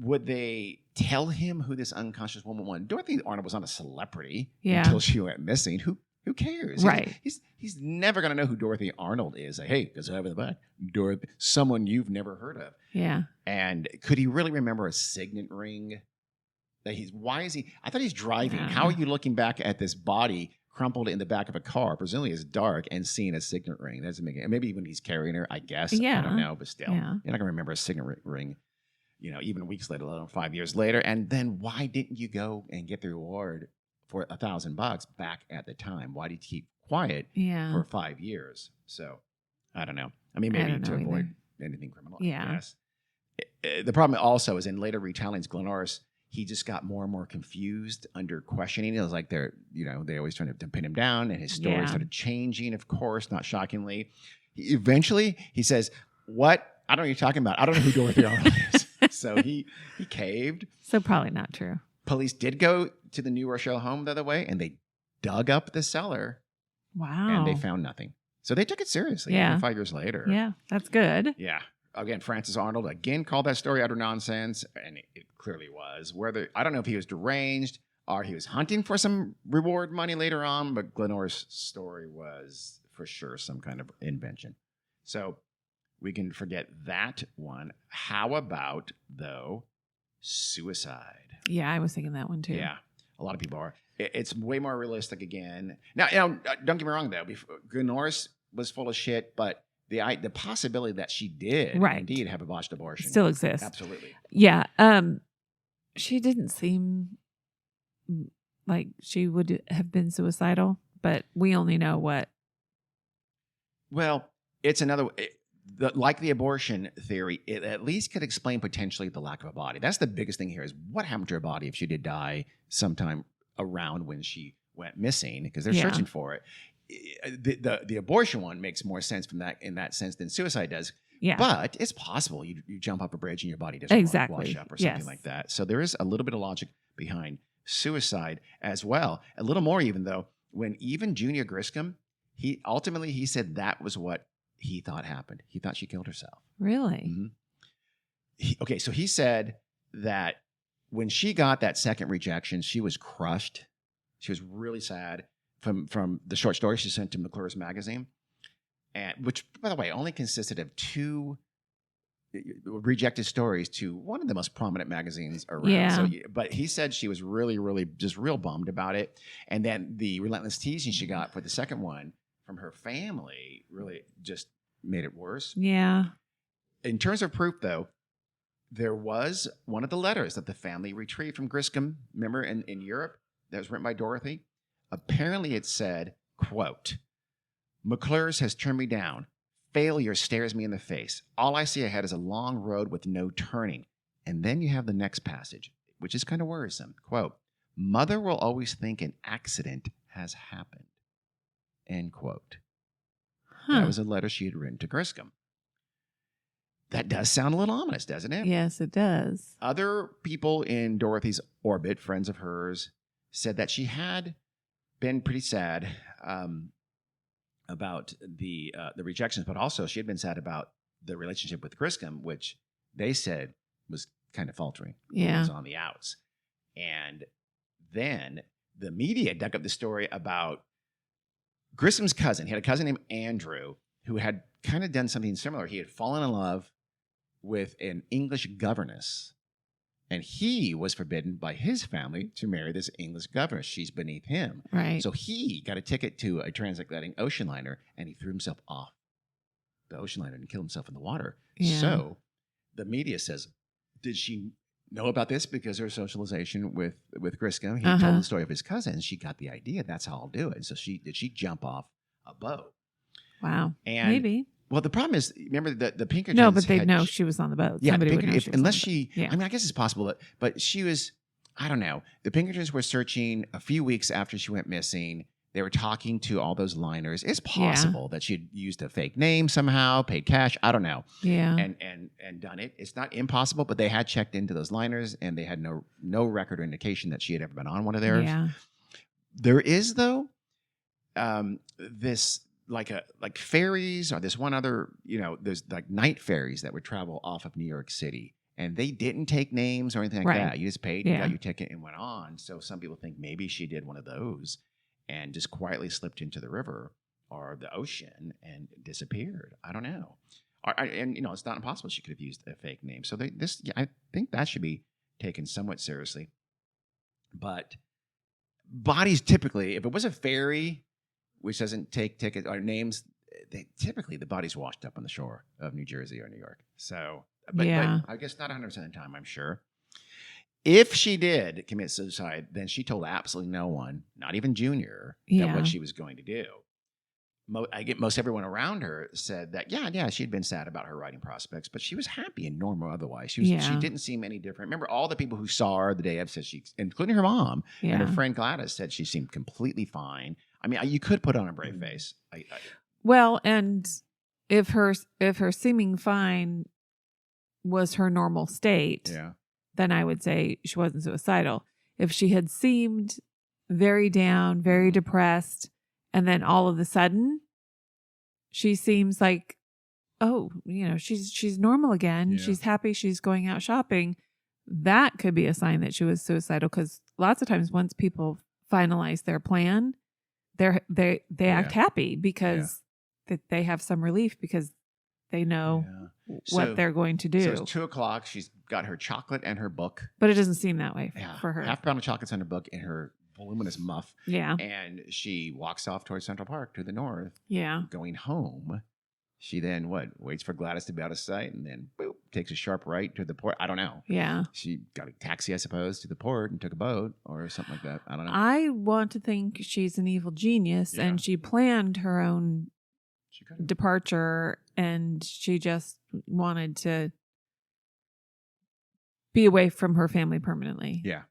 would they tell him who this unconscious woman was? Dorothy Arnold was not a celebrity until she went missing. Who cares? Right. He's never going to know who Dorothy Arnold is. Like, hey, because over the back, Dorothy, someone you've never heard of. Yeah. And could he really remember a signet ring? Why is he? I thought he's driving. How are you looking back at this body crumpled in the back of a car? Presumably it's dark and seeing a signet ring. That doesn't make it. Maybe when he's carrying her, I guess. Yeah. I don't know, but still, Yeah. you're not going to remember a signet ring, even weeks later, let alone 5 years later. And then why didn't you go and get the reward for $1,000 back at the time? Why did you keep quiet for 5 years? So I don't know. I mean, maybe to avoid anything criminal. Yeah. Yes. The problem also is in later retellings, Glenorris, he just got more and more confused under questioning. It was like they always trying to pin him down, and his story started changing, of course, not shockingly. Eventually, he says, what? I don't know what you're talking about. I don't know who Dorothy Arnold is. So he caved. So probably not true. Police did go to the New Rochelle home the other way, and they dug up the cellar. Wow. And they found nothing. So they took it seriously. Yeah. Even 5 years later. Yeah, that's good. Yeah. Again, Francis Arnold again called that story utter nonsense, and it clearly was. I don't know if he was deranged or he was hunting for some reward money later on, but Glenor's story was for sure some kind of invention. So we can forget that one. How about, though, suicide? Yeah, I was thinking that one too. Yeah, a lot of people are. It's way more realistic again. Now, don't get me wrong, though. Glenor's was full of shit, but the possibility that she did indeed have a botched abortion still exists. Absolutely. Yeah. She didn't seem like she would have been suicidal, but we only know what. Well, it's another. Like the abortion theory, it at least could explain potentially the lack of a body. That's the biggest thing here is what happened to her body if she did die sometime around when she went missing, because they're searching for it. The abortion one makes more sense in that sense than suicide does. Yeah. But it's possible you jump up a bridge and your body doesn't wash up or something like that. So there is a little bit of logic behind suicide as well. A little more even, though, when even Junior Griscom, he said that was what he thought happened. He thought she killed herself. Really? Mm-hmm. So he said that when she got that second rejection, she was crushed. She was really sad from the short story she sent to McClure's magazine, and which, by the way, only consisted of 2 rejected stories to one of the most prominent magazines around. Yeah. So, but he said she was really, really just real bummed about it. And then the relentless teasing she got for the second one from her family really just made it worse. Yeah. In terms of proof, though, there was one of the letters that the family retrieved from Griscom, remember, in Europe, that was written by Dorothy. Apparently it said, quote, McClure's has turned me down. Failure stares me in the face. All I see ahead is a long road with no turning. And then you have the next passage, which is kind of worrisome. Quote, Mother will always think an accident has happened. End quote. That was a letter she had written to Griscom. That does sound a little ominous, doesn't it? Yes, it does. Other people in Dorothy's orbit, friends of hers, said that she had been pretty sad about the rejections, but also she had been sad about the relationship with Griscom, which they said was kind of faltering. Yeah. It was on the outs. And then the media dug up the story about Griscom's cousin. He had a cousin named Andrew who had kind of done something similar. He had fallen in love with an English governess And he was forbidden by his family to marry this English governess. She's beneath him. Right. So he got a ticket to a transatlantic ocean liner, and he threw himself off the ocean liner and killed himself in the water. Yeah. So the media says, did she know about this because of her socialization with Griscom? He told the story of his cousin. She got the idea. That's how I'll do it. So did she jump off a boat? Wow. And maybe. Well, the problem is, remember the Pinkertons. No, but they'd know she was on the boat. Yeah, Somebody would know unless she. I mean, I guess it's possible, but she was. I don't know. The Pinkertons were searching a few weeks after she went missing. They were talking to all those liners. It's possible that she'd used a fake name somehow, paid cash. I don't know. Yeah. And done it. It's not impossible, but they had checked into those liners, and they had no record or indication that she had ever been on one of theirs. Yeah. There is though, this. Like ferries, or this one other, there's like night ferries that would travel off of New York City, and they didn't take names or anything like that. You just paid, and got your ticket, and went on. So some people think maybe she did one of those and just quietly slipped into the river or the ocean and disappeared. I don't know. And it's not impossible she could have used a fake name. So I think that should be taken somewhat seriously. But bodies typically, if it was a ferry, which doesn't take tickets or names, typically the body's washed up on the shore of New Jersey or New York. So, but I guess not 100% of the time, I'm sure. If she did commit suicide, then she told absolutely no one, not even Junior, that what she was going to do. I get most everyone around her said that, she had been sad about her writing prospects, but she was happy and normal otherwise. She didn't seem any different. Remember, all the people who saw her the day of said including her mom and her friend Gladys, said she seemed completely fine. I mean, you could put on a brave face. Well, and if her seeming fine was her normal state, then I would say she wasn't suicidal. If she had seemed very down, very depressed, and then all of a sudden she seems like, she's normal again. She's happy. She's going out shopping. That could be a sign that she was suicidal, because lots of times once people finalize their plan, they act happy because they have some relief because they know what they're going to do. So it's 2:00. She's got her chocolate and her book. But it doesn't seem that way for her. Half a pound of chocolates and her book in her voluminous muff. Yeah. And she walks off towards Central Park to the north. Yeah. Going home. She then waits for Gladys to be out of sight, and then boop, takes a sharp right to the port. I don't know. Yeah. She got a taxi, I suppose, to the port and took a boat or something like that. I don't know. I want to think she's an evil genius, and she planned her own departure, and she just wanted to be away from her family permanently. Yeah.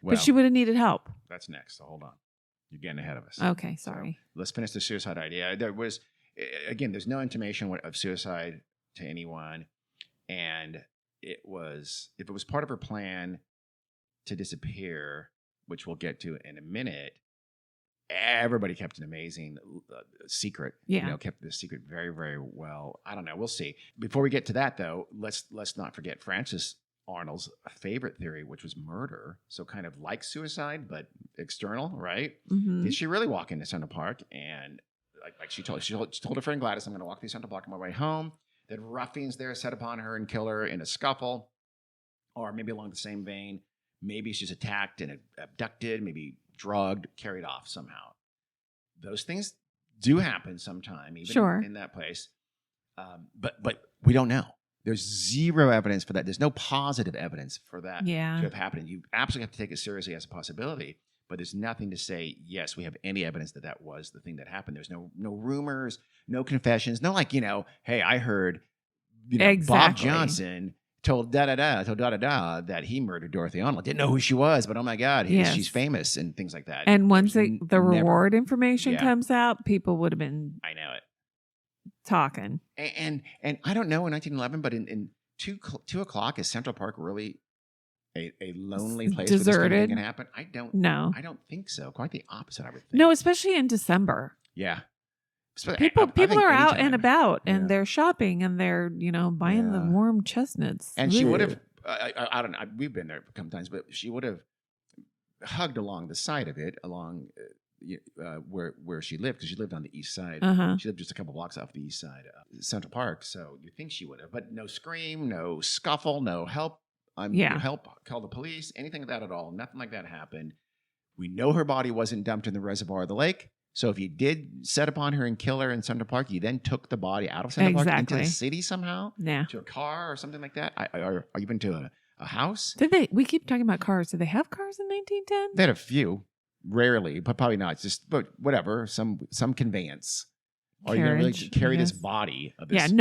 But she would have needed help. That's next. So hold on. You're getting ahead of us. Okay, sorry. So let's finish the suicide idea. There's no intimation of suicide to anyone. And if it was part of her plan to disappear, which we'll get to in a minute, everybody kept an amazing secret. Yeah. Kept this secret very, very well. I don't know. We'll see. Before we get to that, though, let's not forget Francis Arnold's favorite theory, which was murder. So kind of like suicide, but external, right? Mm-hmm. Did she really walk into Central Park and like she told her friend Gladys, I'm going to walk through Central Park on my way home. Then ruffians there set upon her and kill her in a scuffle, or maybe along the same vein, maybe she's attacked and abducted, maybe drugged, carried off somehow. Those things do happen sometime, even in that place. But we don't know. There's zero evidence for that. There's no positive evidence for that to have happened. You absolutely have to take it seriously as a possibility, but there's nothing to say, yes, we have any evidence that was the thing that happened. There's no rumors, no confessions, no hey, I heard Bob Johnson told da-da-da that he murdered Dorothy Arnold. Didn't know who she was, but oh my God, she's famous and things like that. And once the reward information comes out, people would have been... I know it. Talking. And I don't know in 1911, but in 2:00, is Central Park really a lonely place deserted? Where this kind of thing can happen? I don't know. I don't think so. Quite the opposite, I would think. No, especially in December. Yeah. People are out and about, and they're shopping, and they're buying the warm chestnuts. And she would have. I don't know. We've been there a couple times, but she would have hugged along the side of it, along where she lived, because she lived on the east side. She lived just a couple blocks off the east side of Central Park, so you think she would have, but no scream, no scuffle, no help help, call the police, anything like that at all. Nothing like that happened. We know her body wasn't dumped in the reservoir of the lake. So if you did set upon her and kill her in Central Park, you then took the body out of Central Park into the city somehow? Yeah. To a car or something like that? Or even to a house? We keep talking about cars. Did they have cars in 1910? They had a few. Rarely, but probably not. But whatever, some conveyance. Are you going to really carry this body of this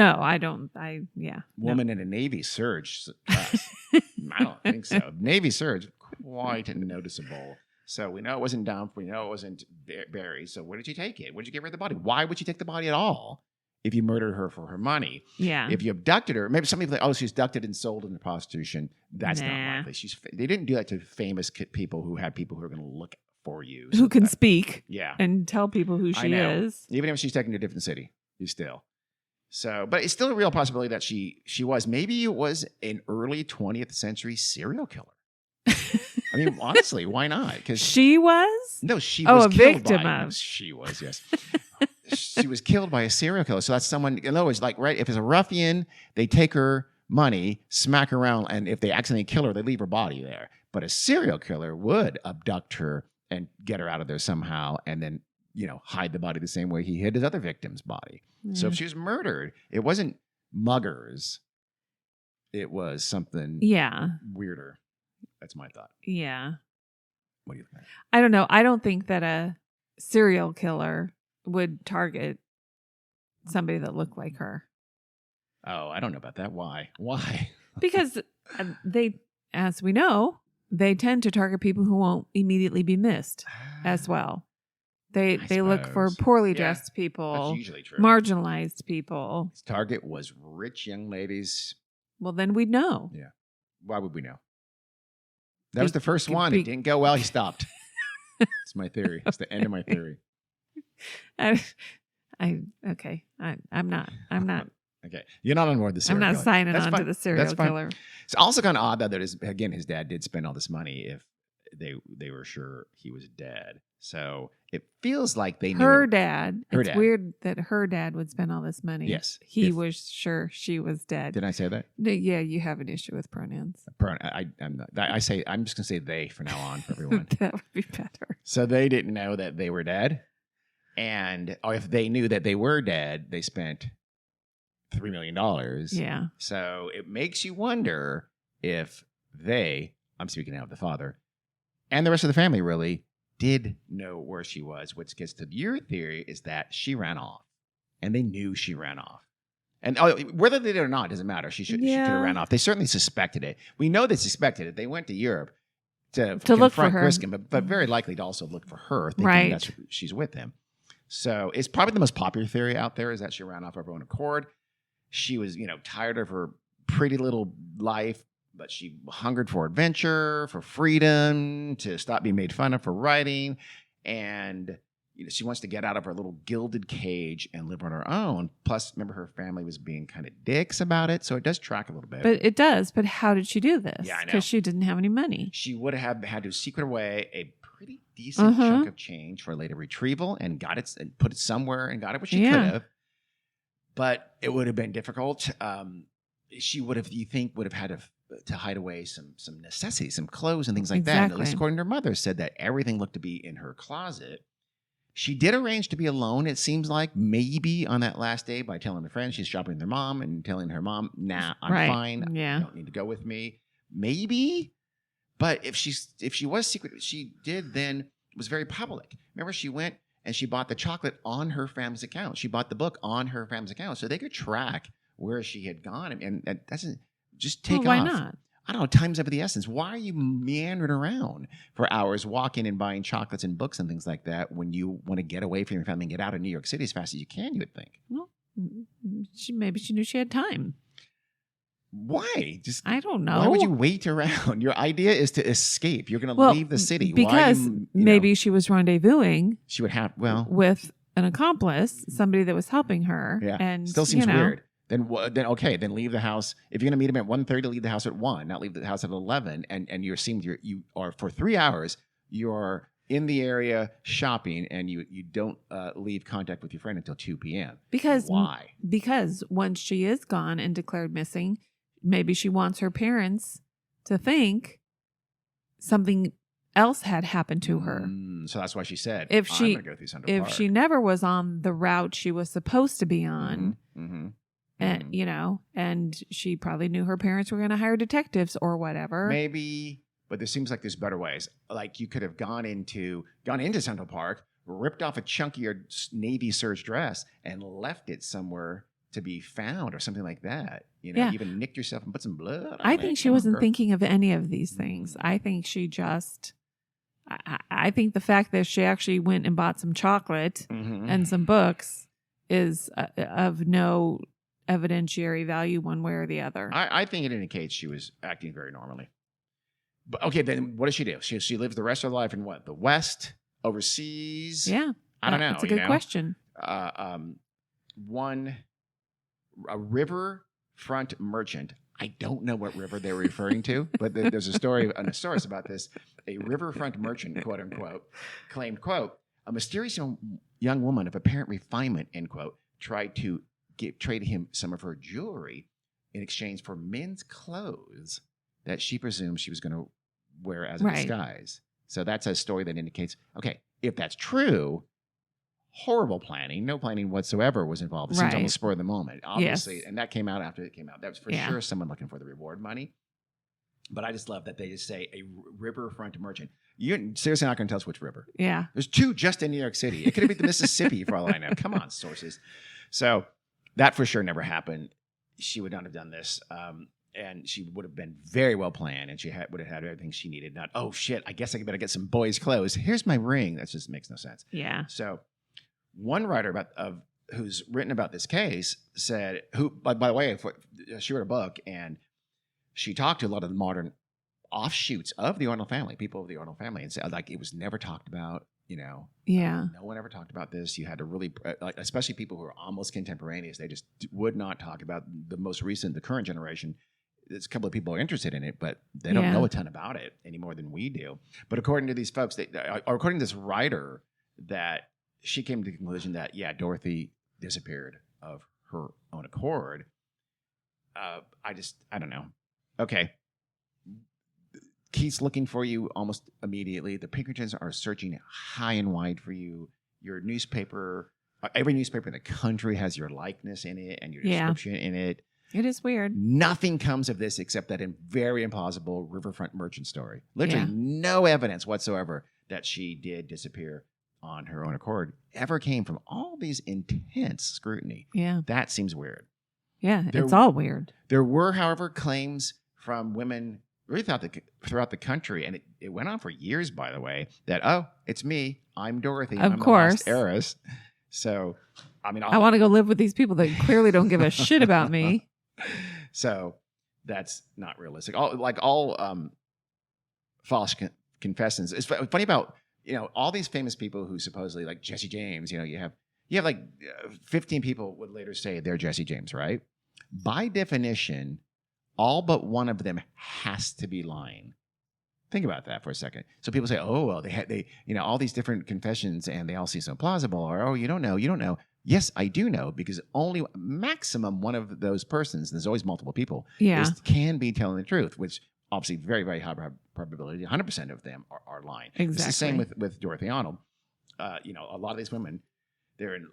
woman in a Navy surge class? I don't think so. Navy surge, quite noticeable. So we know it wasn't dumped. We know it wasn't buried. So where did you take it? Where did you get rid of the body? Why would you take the body at all if you murdered her for her money? Yeah. If you abducted her, maybe some people think, she's abducted and sold into prostitution. That's not likely. They didn't do that to famous people who had people who are going to look for you. Who can speak yeah, and tell people who she is. Even if she's taken to a different city, you still. So, but it's still a real possibility that she was. Maybe it was an early 20th century serial killer. I mean, honestly, why not? Because she was? No, she was a killed victim by, of. She was, yes. She was killed by a serial killer. So that's someone, in other words, like, right, if it's a ruffian, they take her money, smack her around, and if they accidentally kill her, they leave her body there. But a serial killer would abduct her and get her out of there somehow and then, hide the body the same way he hid his other victim's body. So if she was murdered, it wasn't muggers. It was something weirder. That's my thought. Yeah. What do you think? I don't know. I don't think that a serial killer would target somebody that looked like her. Oh, I don't know about that. Why? Why? Because they, as we know, they tend to target people who won't immediately be missed as well. They look for poorly dressed people, that's usually true. Marginalized people. His target was rich young ladies. Well, then we'd know. Yeah. Why would we know? That was the first one. It didn't go well. He stopped. It's my theory. It's the end of my theory. Okay. I'm not. Okay. You're not on board the serial killer. I'm not signing on to the serial killer. It's also kind of odd that his dad did spend all this money if they were sure he was dead. So it feels like they knew. Her dad. It's weird that her dad would spend all this money. Yes. He was sure she was dead. Did I say that? Yeah, you have an issue with pronouns. I'm just going to say they from now on for everyone. That would be better. So they didn't know that they were dead. Or if they knew that they were dead, they spent $3 million. Yeah. So it makes you wonder if I'm speaking now of the father, and the rest of the family really did know where she was, which gets to your theory is that she ran off. And they knew she ran off. And whether they did or not, doesn't matter. She could have ran off. They certainly suspected it. We know they suspected it. They went to Europe to look for her. Griskin, but very likely to also look for her, thinking that she's with him. So it's probably the most popular theory out there is that she ran off of her own accord. She was, tired of her pretty little life, but she hungered for adventure, for freedom, to stop being made fun of for writing. And, she wants to get out of her little gilded cage and live on her own. Plus, remember, her family was being kind of dicks about it. So it does track a little bit. But it does. But how did she do this? Yeah, I know. Because she didn't have any money. She would have had to secret away a pretty decent chunk of change for later retrieval and got it and put it somewhere and got it where she could have. But it would have been difficult. She would have had to hide away some necessities, some clothes and things like that. And at least according to her mother, said that everything looked to be in her closet. She did arrange to be alone, it seems like, maybe on that last day by telling her friends she's shopping with her mom and telling her mom, nah, I'm fine. Yeah. You don't need to go with me. Maybe. But if she was secret, she did then was very public. Remember, she went and she bought the chocolate on her family's account. She bought the book on her family's account. So they could track where she had gone. And that doesn't just take off. Why not? I don't know, time's of the essence. Why are you meandering around for hours walking and buying chocolates and books and things like that when you want to get away from your family and get out of New York City as fast as you can, you would think? Well, maybe she knew she had time. Why? I don't know. Why would you wait around? Your idea is to escape. You're going to leave the city. Because maybe she was rendezvousing. She would have, with an accomplice, somebody that was helping her. Yeah. And still seems weird. Then leave the house. If you're going to meet him at 1:30, leave the house at 1, not leave the house at 11. And you are for 3 hours, you're in the area shopping and you don't leave contact with your friend until 2 p.m. Why? Because once she is gone and declared missing, maybe she wants her parents to think something else had happened to her. So that's why she said, If I'm she going to go through Central Park. if she never was on the route she was supposed to be on, and and she probably knew her parents were going to hire detectives or whatever. Maybe, but there seems like there's better ways. Like you could have gone into Central Park, ripped off a chunkier Navy serge dress, and left it somewhere to be found or something like that. Even nicked yourself and put some blood on I it. think she wasn't thinking of any of these things. I think she just, I think the fact that she actually went and bought some chocolate and some books is of no evidentiary value one way or the other. I think it indicates she was acting very normally. But okay, then what does she do? She lives the rest of her life in what? The West? Overseas? Yeah. I don't know. It's a good question. A riverfront merchant. I don't know what river they were referring to, but there's a story on a source about this. A riverfront merchant, quote unquote, claimed, quote, a mysterious young woman of apparent refinement, end quote, tried to trade him some of her jewelry in exchange for men's clothes that she presumed she was going to wear as a disguise. So that's a story that indicates, okay, if that's true, horrible planning, no planning whatsoever was involved. It seems almost spur of the moment, obviously. And that came out after it came out. That was for sure someone looking for the reward money. But I just love that they just say a riverfront merchant. You're seriously not going to tell us which river. Yeah. There's two just in New York City. It could have been the Mississippi for all I know. Come on, sources. So that for sure never happened. She would not have done this. And she would have been very well planned, and she would have had everything she needed. Not, oh, shit, I guess I better get some boys' clothes. Here's my ring. That just makes no sense. Yeah. So one writer who's written about this case said, by the way, she wrote a book, and she talked to a lot of the modern offshoots of the Arnold family, people of the Arnold family, and said, like, it was never talked about, no one ever talked about this. You had to really, especially people who are almost contemporaneous, they just would not talk about the current generation. There's a couple of people are interested in it, but they don't know a ton about it any more than we do. But according to these folks, according to this writer, that she came to the conclusion that, Dorothy disappeared of her own accord. I don't know. Okay. Keith's looking for you almost immediately. The Pinkertons are searching high and wide for you. Your newspaper, every newspaper in the country has your likeness in it and your description in it. It is weird. Nothing comes of this except that very implausible riverfront merchant story. Literally no evidence whatsoever that she did disappear on her own accord ever came from all these intense scrutiny. Yeah. That seems weird. Yeah, it's all weird. There were, however, claims from women really throughout the country, and it went on for years, by the way, that, oh, it's me. I'm Dorothy. Of I'm course. the last heiress. So, I mean, I want to go live with these people that clearly don't give a shit about me. So that's not realistic. All false confessions. It's funny about, all these famous people who supposedly, like Jesse James, you have like 15 people would later say they're Jesse James, right? By definition, all but one of them has to be lying. Think about that for a second. So people say, oh, well, they all these different confessions and they all seem so plausible, or, oh, you don't know. Yes, I do know, because only maximum one of those persons, there's always multiple people, can be telling the truth, which obviously very, very high probability. 100% of them are lying. Exactly. It's the same with Dorothy Arnold. A lot of these women,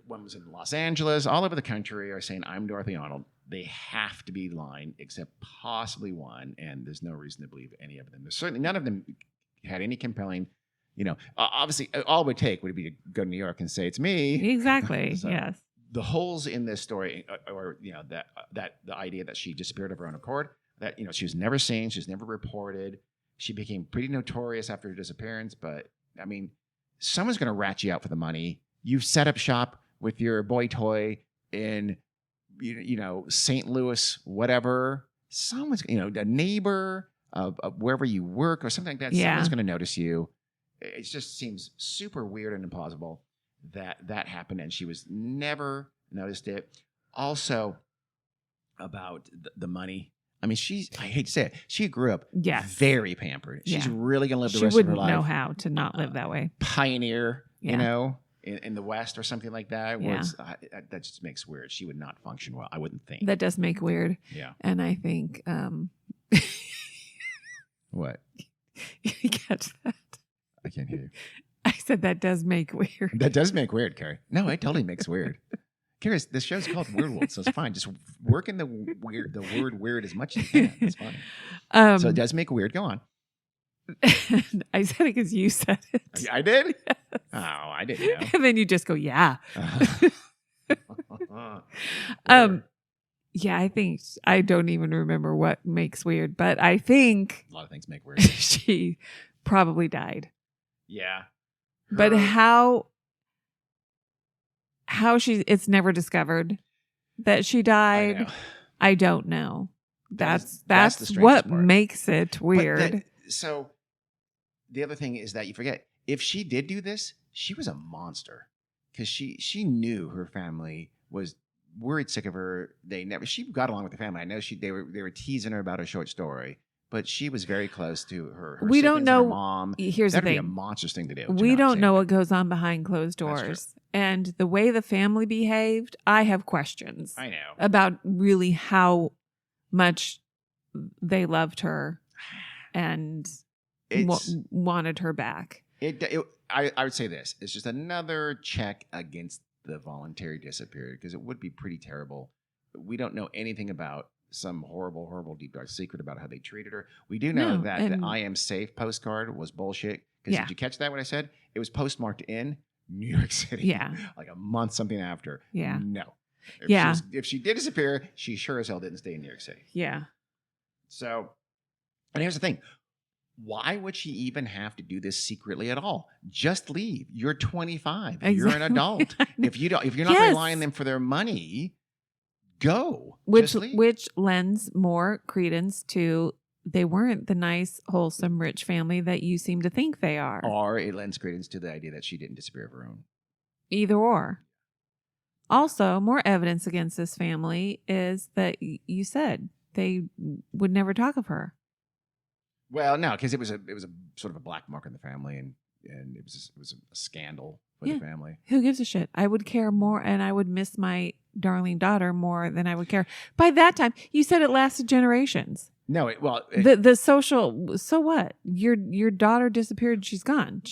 one was in Los Angeles, all over the country, are saying, I'm Dorothy Arnold. They have to be lying, except possibly one, and there's no reason to believe any of them. There's certainly none of them had any compelling, obviously all it would take would be to go to New York and say it's me. Exactly. So yes. The holes in this story, or that the idea that she disappeared of her own accord, that she was never seen, she was never reported. She became pretty notorious after her disappearance, but I mean, someone's going to rat you out for the money. You've set up shop with your boy toy in, St. Louis, whatever. Someone's, a neighbor of wherever you work or something like that. Someone's going to notice you. It just seems super weird and implausible that happened, and she was never noticed it. Also, about the money. I mean, I hate to say it, she grew up very pampered. She's really going to live the rest of her life. She wouldn't know how to not live that way. Pioneer, in the West or something like that. That just makes weird. She would not function well, I wouldn't think. That does make weird. Yeah. And I think What? You catch that? I can't hear you. I said that does make weird. That does make weird, Carrie. No, it totally makes weird. Carrie, this show's called Weird, so it's fine. Just work in the word weird as much as you can. It's fine. So it does make weird. Go on. I said it because you said it. I did? Yes. Oh, I didn't know. And then you just go, yeah. Yeah, I think I don't even remember what makes weird, but I think a lot of things make weird. she probably died. Yeah. But how it's never discovered that she died. I don't know. That's the strangest what part. makes it weird. So the other thing is that you forget, if she did do this, she was a monster, because she knew her family was worried sick of her. She got along with the family. I know they were teasing her about her short story, but she was very close to her we siblings don't know. And her mom. Here's That'd the thing. be a monstrous thing to do. We don't know what goes on behind closed doors. And the way the family behaved, I have questions. I know. About really how much they loved her and wanted her back. I would say this. It's just another check against the voluntary disappearance, because it would be pretty terrible. We don't know anything about some horrible, deep dark secret about how they treated her. We do know that the I Am Safe postcard was bullshit. Because did you catch that, what I said? It was postmarked in New York City. Yeah. Like a month, something after. Yeah. No. Yeah. If she did disappear, she sure as hell didn't stay in New York City. Yeah. So, and here's the thing. Why would she even have to do this secretly at all? Just leave. You're 25. Exactly. You're an adult. If you're not relying on them for their money, go. Which lends more credence to they weren't the nice, wholesome, rich family that you seem to think they are. Or it lends credence to the idea that she didn't disappear of her own. Either or. Also, more evidence against this family is that you said they would never talk of her. Well, no, because it was a sort of a black mark in the family, and it was a scandal for the family. Who gives a shit? I would care more, and I would miss my darling daughter more than I would care. By that time, you said it lasted generations. No, the social. So what? Your daughter disappeared. She's gone.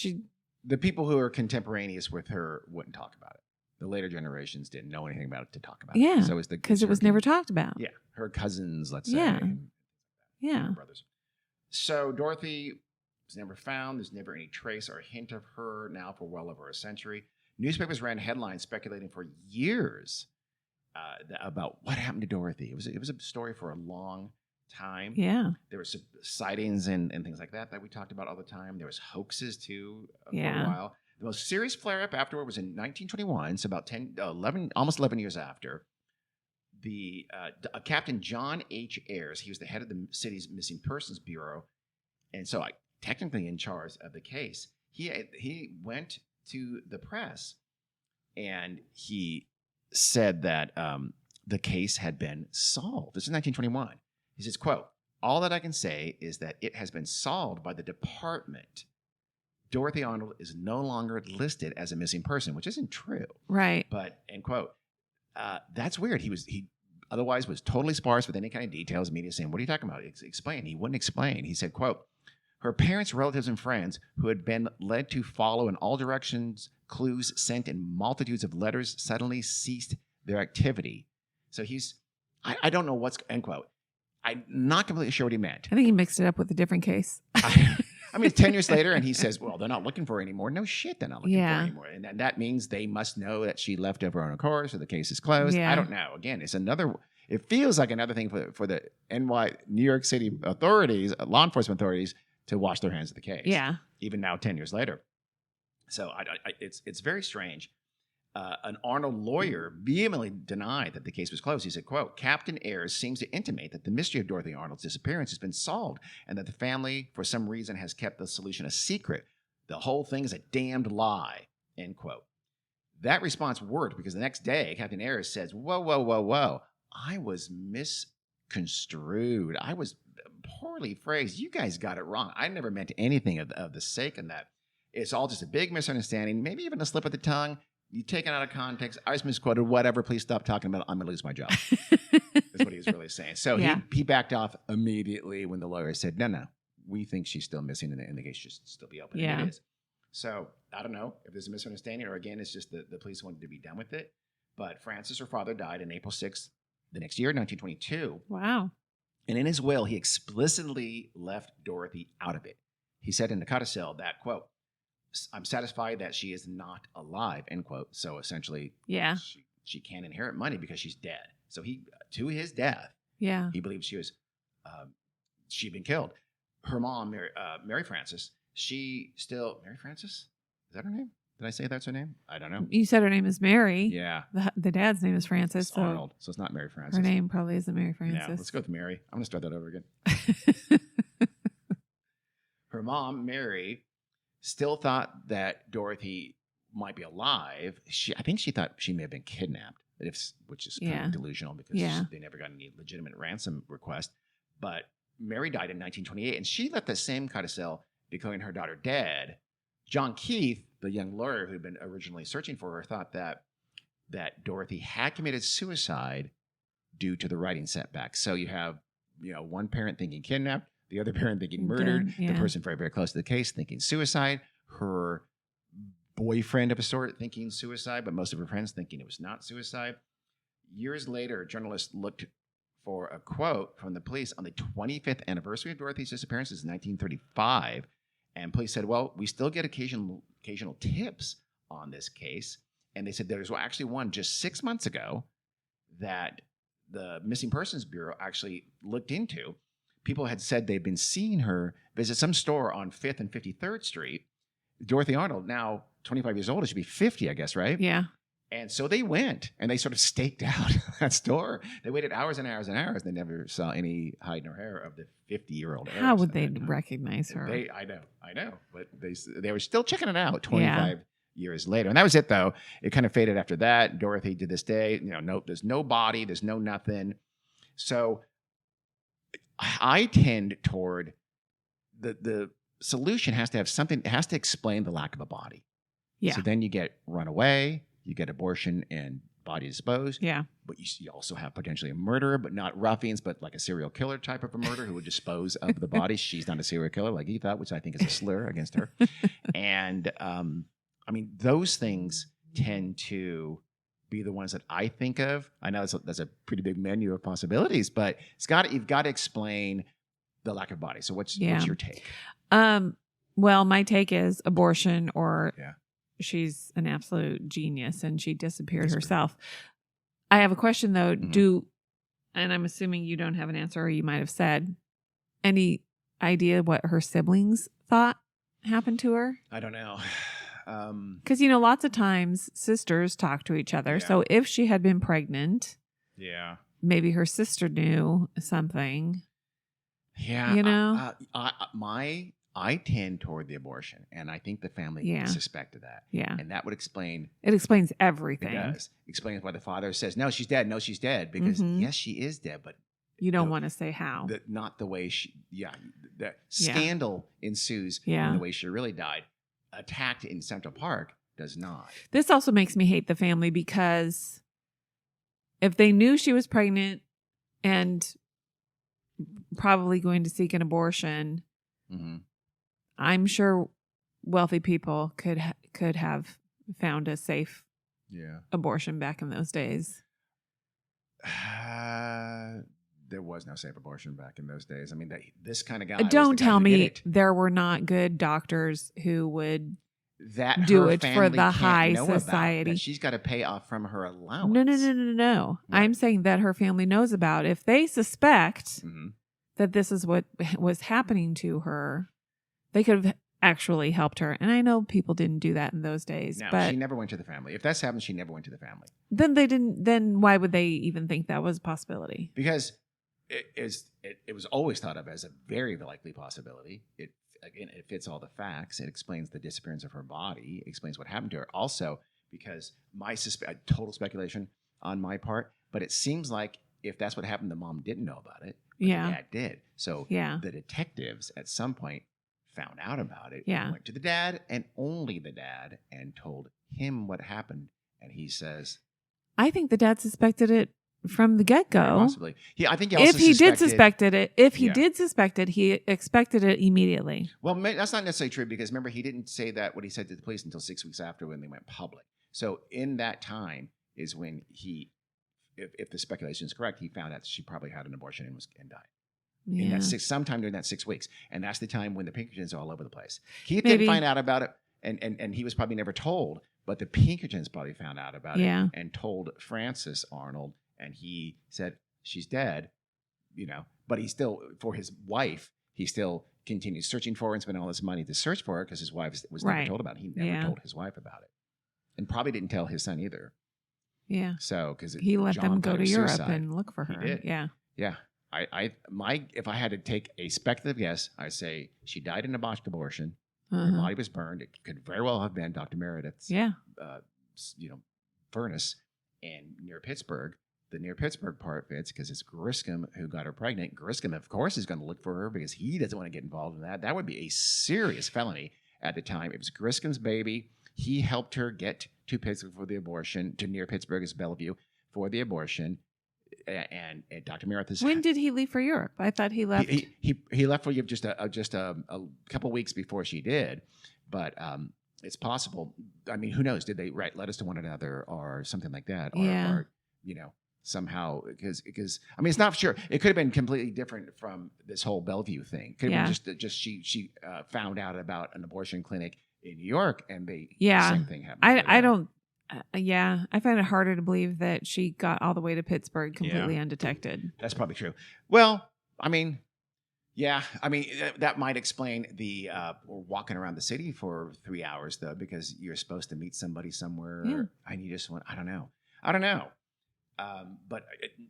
The people who are contemporaneous with her wouldn't talk about it. The later generations didn't know anything about it to talk about it. Yeah, so because it was never talked about. Yeah, her cousins, let's say. Yeah. Her brothers. So Dorothy was never found. There's never any trace or hint of her now for well over a century. Newspapers ran headlines speculating for years about what happened to Dorothy. It was a story for a long time. Yeah. There were some sightings and things like that we talked about all the time. There was hoaxes too for a while. The most serious flare-up afterward was in 1921, so about almost 11 years after. The Captain John H. Ayres, he was the head of the city's Missing Persons Bureau, and so technically in charge of the case. He went to the press, and he said that the case had been solved. This is 1921. He says, quote, "All that I can say is that it has been solved by the department. Dorothy Arnold is no longer listed as a missing person," which isn't true. Right. But, end quote. That's weird. He otherwise was totally sparse with any kind of details. Media saying, "What are you talking about? Explain." He wouldn't explain. He said, quote, "Her parents, relatives, and friends who had been led to follow in all directions clues sent in multitudes of letters suddenly ceased their activity." So I don't know what's, end quote. I'm not completely sure what he meant. I think he mixed it up with a different case. I mean, it's 10 years later, and he says, well, they're not looking for her anymore. No shit, they're not looking for her anymore. And that means they must know that she left of her own accord, so the case is closed. I don't know. Again, it feels like another thing for the New York City authorities, law enforcement authorities, to wash their hands of the case. Yeah. Even now, 10 years later. So it's very strange. An Arnold lawyer vehemently denied that the case was closed. He said, quote, "Captain Ayres seems to intimate that the mystery of Dorothy Arnold's disappearance has been solved and that the family, for some reason, has kept the solution a secret. The whole thing is a damned lie," end quote. That response worked because the next day, Captain Ayres says, whoa. I was misconstrued. I was poorly phrased. You guys got it wrong. I never meant anything of the sake of that. It's all just a big misunderstanding, maybe even a slip of the tongue. You take it out of context. I was misquoted. Whatever. Please stop talking about it. I'm going to lose my job. That's what he was really saying. So he backed off immediately when the lawyer said, no, we think she's still missing, and the case should still be open. Yeah. And it is. So I don't know if there's a misunderstanding, or again, it's just the police wanted to be done with it. But Francis, her father, died on April 6th the next year, 1922. Wow. And in his will, he explicitly left Dorothy out of it. He said in the codicil that, quote, "I'm satisfied that she is not alive," end quote. So essentially, Yeah. she can't inherit money because she's dead. So he, to his death, Yeah. he believes she'd been killed. Her mom, Mary Frances, Mary Frances? Is that her name? Did I say that's her name? I don't know. You said her name is Mary. Yeah. The dad's name is Francis. It's Arnold. So it's not Mary Frances. Her name probably isn't Mary Frances. Yeah, let's go with Mary. I'm going to start that over again. Her mom, Mary, still thought that Dorothy might be alive. I think she thought she may have been kidnapped, which is kind of delusional because they never got any legitimate ransom request. But Mary died in 1928, and she left the same codicil declaring her daughter dead. John Keith, the young lawyer who had been originally searching for her, thought that Dorothy had committed suicide due to the writing setback. So you have, one parent thinking kidnapped, the other parent thinking murdered, the person very, very close to the case thinking suicide, her boyfriend of a sort thinking suicide, but most of her friends thinking it was not suicide. Years later, journalists looked for a quote from the police on the 25th anniversary of Dorothy's disappearance. This is 1935. And police said, well, we still get occasional tips on this case. And they said there was actually one just 6 months ago that the Missing Persons Bureau actually looked into. People had said they'd been seeing her visit some store on 5th and 53rd Street. Dorothy Arnold, now 25 years old, it should be 50, I guess, right? Yeah. And so they went and they sort of staked out that store. They waited hours and hours and hours. They never saw any hide nor hair of the 50-year-old. How would they recognize her? I know. But they were still checking it out 25 years later. And that was it, though. It kind of faded after that. Dorothy, to this day, there's no body. There's no nothing. So I tend toward the solution has to have something. It has to explain the lack of a body. Yeah. So then you get runaway. You get abortion and body disposed. Yeah. But you also have potentially a murderer, but not ruffians, but like a serial killer type of a murder who would dispose of the body. She's not a serial killer like you thought, which I think is a slur against her. And those things tend to be the ones that I think of. I know that's a pretty big menu of possibilities, but you've got to explain the lack of body. So what's your take? Well, my take is abortion or she's an absolute genius and she disappeared herself. I have a question though. Mm-hmm. And I'm assuming you don't have an answer, or you might have said, any idea what her siblings thought happened to her? I don't know. Because, lots of times sisters talk to each other. Yeah. So if she had been pregnant, maybe her sister knew something. Yeah. I tend toward the abortion, and I think the family suspected that. Yeah. And that would explain... It explains everything. It does. Explains why the father says, no, she's dead. No, she's dead. Because, yes, she is dead, but... You don't want to say how. Not the way she... Yeah. The scandal ensues in the way she really died. Attacked in Central Park does not. This also makes me hate the family, because if they knew she was pregnant and probably going to seek an abortion... Mm-hmm. I'm sure wealthy people could have found a safe abortion back in those days. There was no safe abortion back in those days. I mean, this kind of guy. Don't tell me there were not good doctors who would do it for the high society. She's got to pay off from her allowance. No. Right. I'm saying that her family knows about. If they suspect that this is what was happening to her, they could have actually helped her. And I know people didn't do that in those days. No, but she never went to the family. If that's happened, she never went to the family. Then they didn't. Then why would they even think that was a possibility? Because it was always thought of as a very likely possibility. It fits all the facts. It explains the disappearance of her body. It explains what happened to her. Also, because total speculation on my part, but it seems like if that's what happened, the mom didn't know about it. But the dad did. So the detectives at some point found out about it. Yeah. Went to the dad and only the dad and told him what happened. And he says, I think the dad suspected it from the get Very go. possibly. I think he also If he did suspected. suspect it, he expected it immediately. Well, that's not necessarily true because remember, he didn't say that what he said to the police until 6 weeks after when they went public. So in that time is when if the speculation is correct, he found out she probably had an abortion and died. Yeah. In that sometime during that 6 weeks. And that's the time when the Pinkertons are all over the place. Keith Maybe. didn't find out about it, and he was probably never told, but the Pinkertons probably found out about it and told Francis Arnold, and he said, she's dead, but he still, for his wife, he still continued searching for her and spending all this money to search for her because his wife was never told about it. He never told his wife about it. And probably didn't tell his son either. Yeah. So, because he let them go to Europe suicide. And look for her. He did. Yeah. Yeah. If I had to take a speculative guess, I'd say she died in a botched abortion. Her body was burned. It could very well have been Dr. Meredith's, furnace, and near Pittsburgh. The near Pittsburgh part fits because it's Griscom who got her pregnant. Griscom, of course, is going to look for her because he doesn't want to get involved in that. That would be a serious felony at the time. It was Griscom's baby. He helped her get to Pittsburgh for the abortion, to near Pittsburgh as Bellevue for the abortion. And Dr. Meredith. When did he leave for Europe? I thought he left. He left for Europe just a couple weeks before she did, but it's possible. I mean, who knows? Did they write letters to one another or something like that? Or somehow because I mean, it's not sure. It could have been completely different from this whole Bellevue thing. Could have been just she found out about an abortion clinic in New York and the same thing happened. I don't. I find it harder to believe that she got all the way to Pittsburgh completely undetected. That's probably true. Well, I mean, that might explain the walking around the city for 3 hours, though, because you're supposed to meet somebody somewhere, and you just want, I don't know. But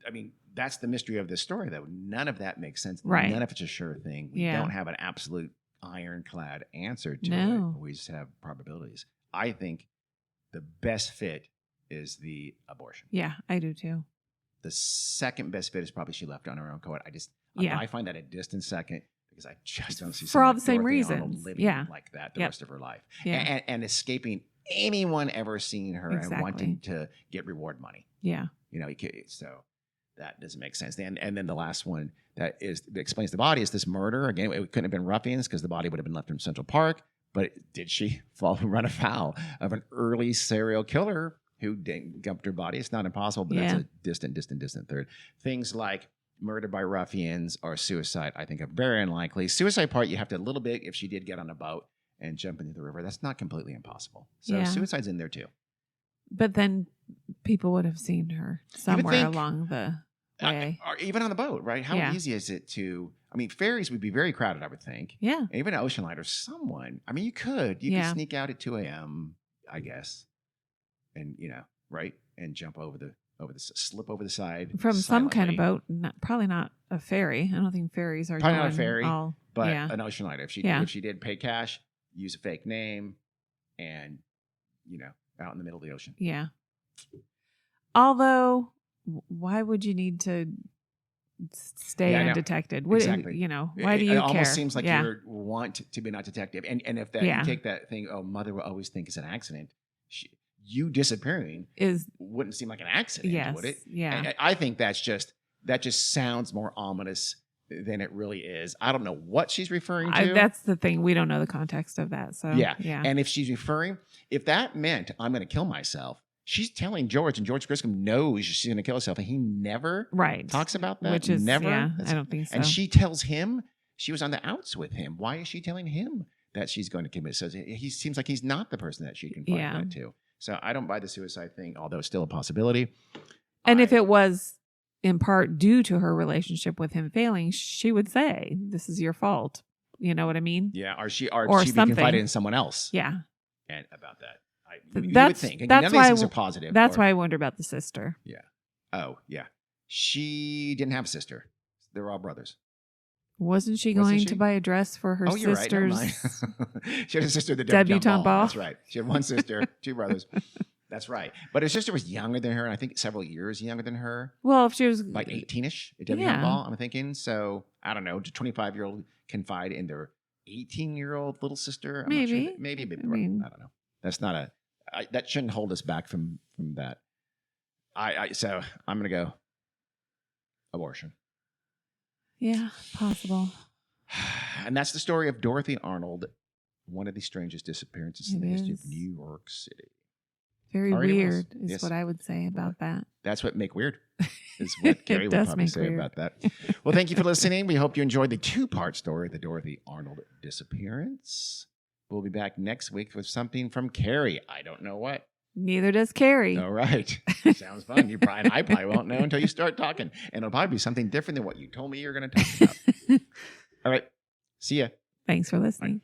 I mean, that's the mystery of this story, though. None of that makes sense. Right. None of it's a sure thing. We don't have an absolute ironclad answer to it. We just have probabilities. I think the best fit is the abortion. Yeah, I do too. The second best fit is probably she left on her own accord. I find that a distant second because I just don't see for all the same Dorothy reasons Arnold living like that the rest of her life, and escaping anyone ever seeing her and wanting to get reward money. Yeah, so that doesn't make sense. And then the last one that explains the body is this murder. Again, it couldn't have been ruffians because the body would have been left in Central Park. But did she run afoul of an early serial killer who dumped her body? It's not impossible, but that's a distant third. Things like murder by ruffians or suicide, I think, are very unlikely. Suicide part, you have to a little bit if she did get on a boat and jump into the river. That's not completely impossible. So suicide's in there too. But then people would have seen her somewhere along the way. Or even on the boat, right? How easy is it to... I mean, ferries would be very crowded, I would think. Yeah. Even an ocean liner, someone. I mean, you could sneak out at 2 a.m., I guess, and right, and jump slip over the side from silently. Some kind of boat. Probably not a ferry. I don't think ferries are probably not a ferry, but yeah. an ocean liner. If she did pay cash, use a fake name, and out in the middle of the ocean. Yeah. Although, why would you need to stay undetected? Exactly. Why do you care? It almost seems like you want to be not detective. And if that you take that thing, mother will always think it's an accident. You disappearing wouldn't seem like an accident, would it? Yeah. And I think that just sounds more ominous than it really is. I don't know what she's referring to. That's the thing. We don't know the context of that. So yeah. And if that meant I'm going to kill myself, she's telling George, and George Griscom knows she's going to kill herself, and he never talks about that. Which is never. I don't think so. And she tells him she was on the outs with him. Why is she telling him that she's going to commit suicide? He seems like he's not the person that she can find that to. So I don't buy the suicide thing, although it's still a possibility. And if it was in part due to her relationship with him failing, she would say, "This is your fault." You know what I mean? Yeah. Or she something. Be confided in someone else. Yeah. And about that. You would think. None of these things are positive. That's why I wonder about the sister. Yeah. Oh, yeah. She didn't have a sister. They're all brothers. Wasn't she going to buy a dress for her sister's right. She had a sister at the debutante ball? That's right. She had one sister, 2 brothers. That's right. But her sister was younger than her, and I think several years younger than her. Well, if she was... Like 18-ish at debutante ball, I'm thinking. So, I don't know. Do 25-year-old confide in their 18-year-old little sister? I'm not sure. Maybe a bit more. I don't know. That's not that shouldn't hold us back from that. So I'm going to go abortion. Yeah, possible. And that's the story of Dorothy and Arnold, one of the strangest disappearances in the history of New York City. Very Already weird was. is Yes. what I would say about that. That's what make weird, is what Gary would does probably make say weird. about that. Well, thank you for listening. We hope you enjoyed the two-part story, the Dorothy Arnold disappearance. We'll be back next week with something from Carrie. I don't know what. Neither does Carrie. All right. Sounds fun. I probably won't know until you start talking. And it'll probably be something different than what you told me you're going to talk about. All right. See ya. Thanks for listening. Bye.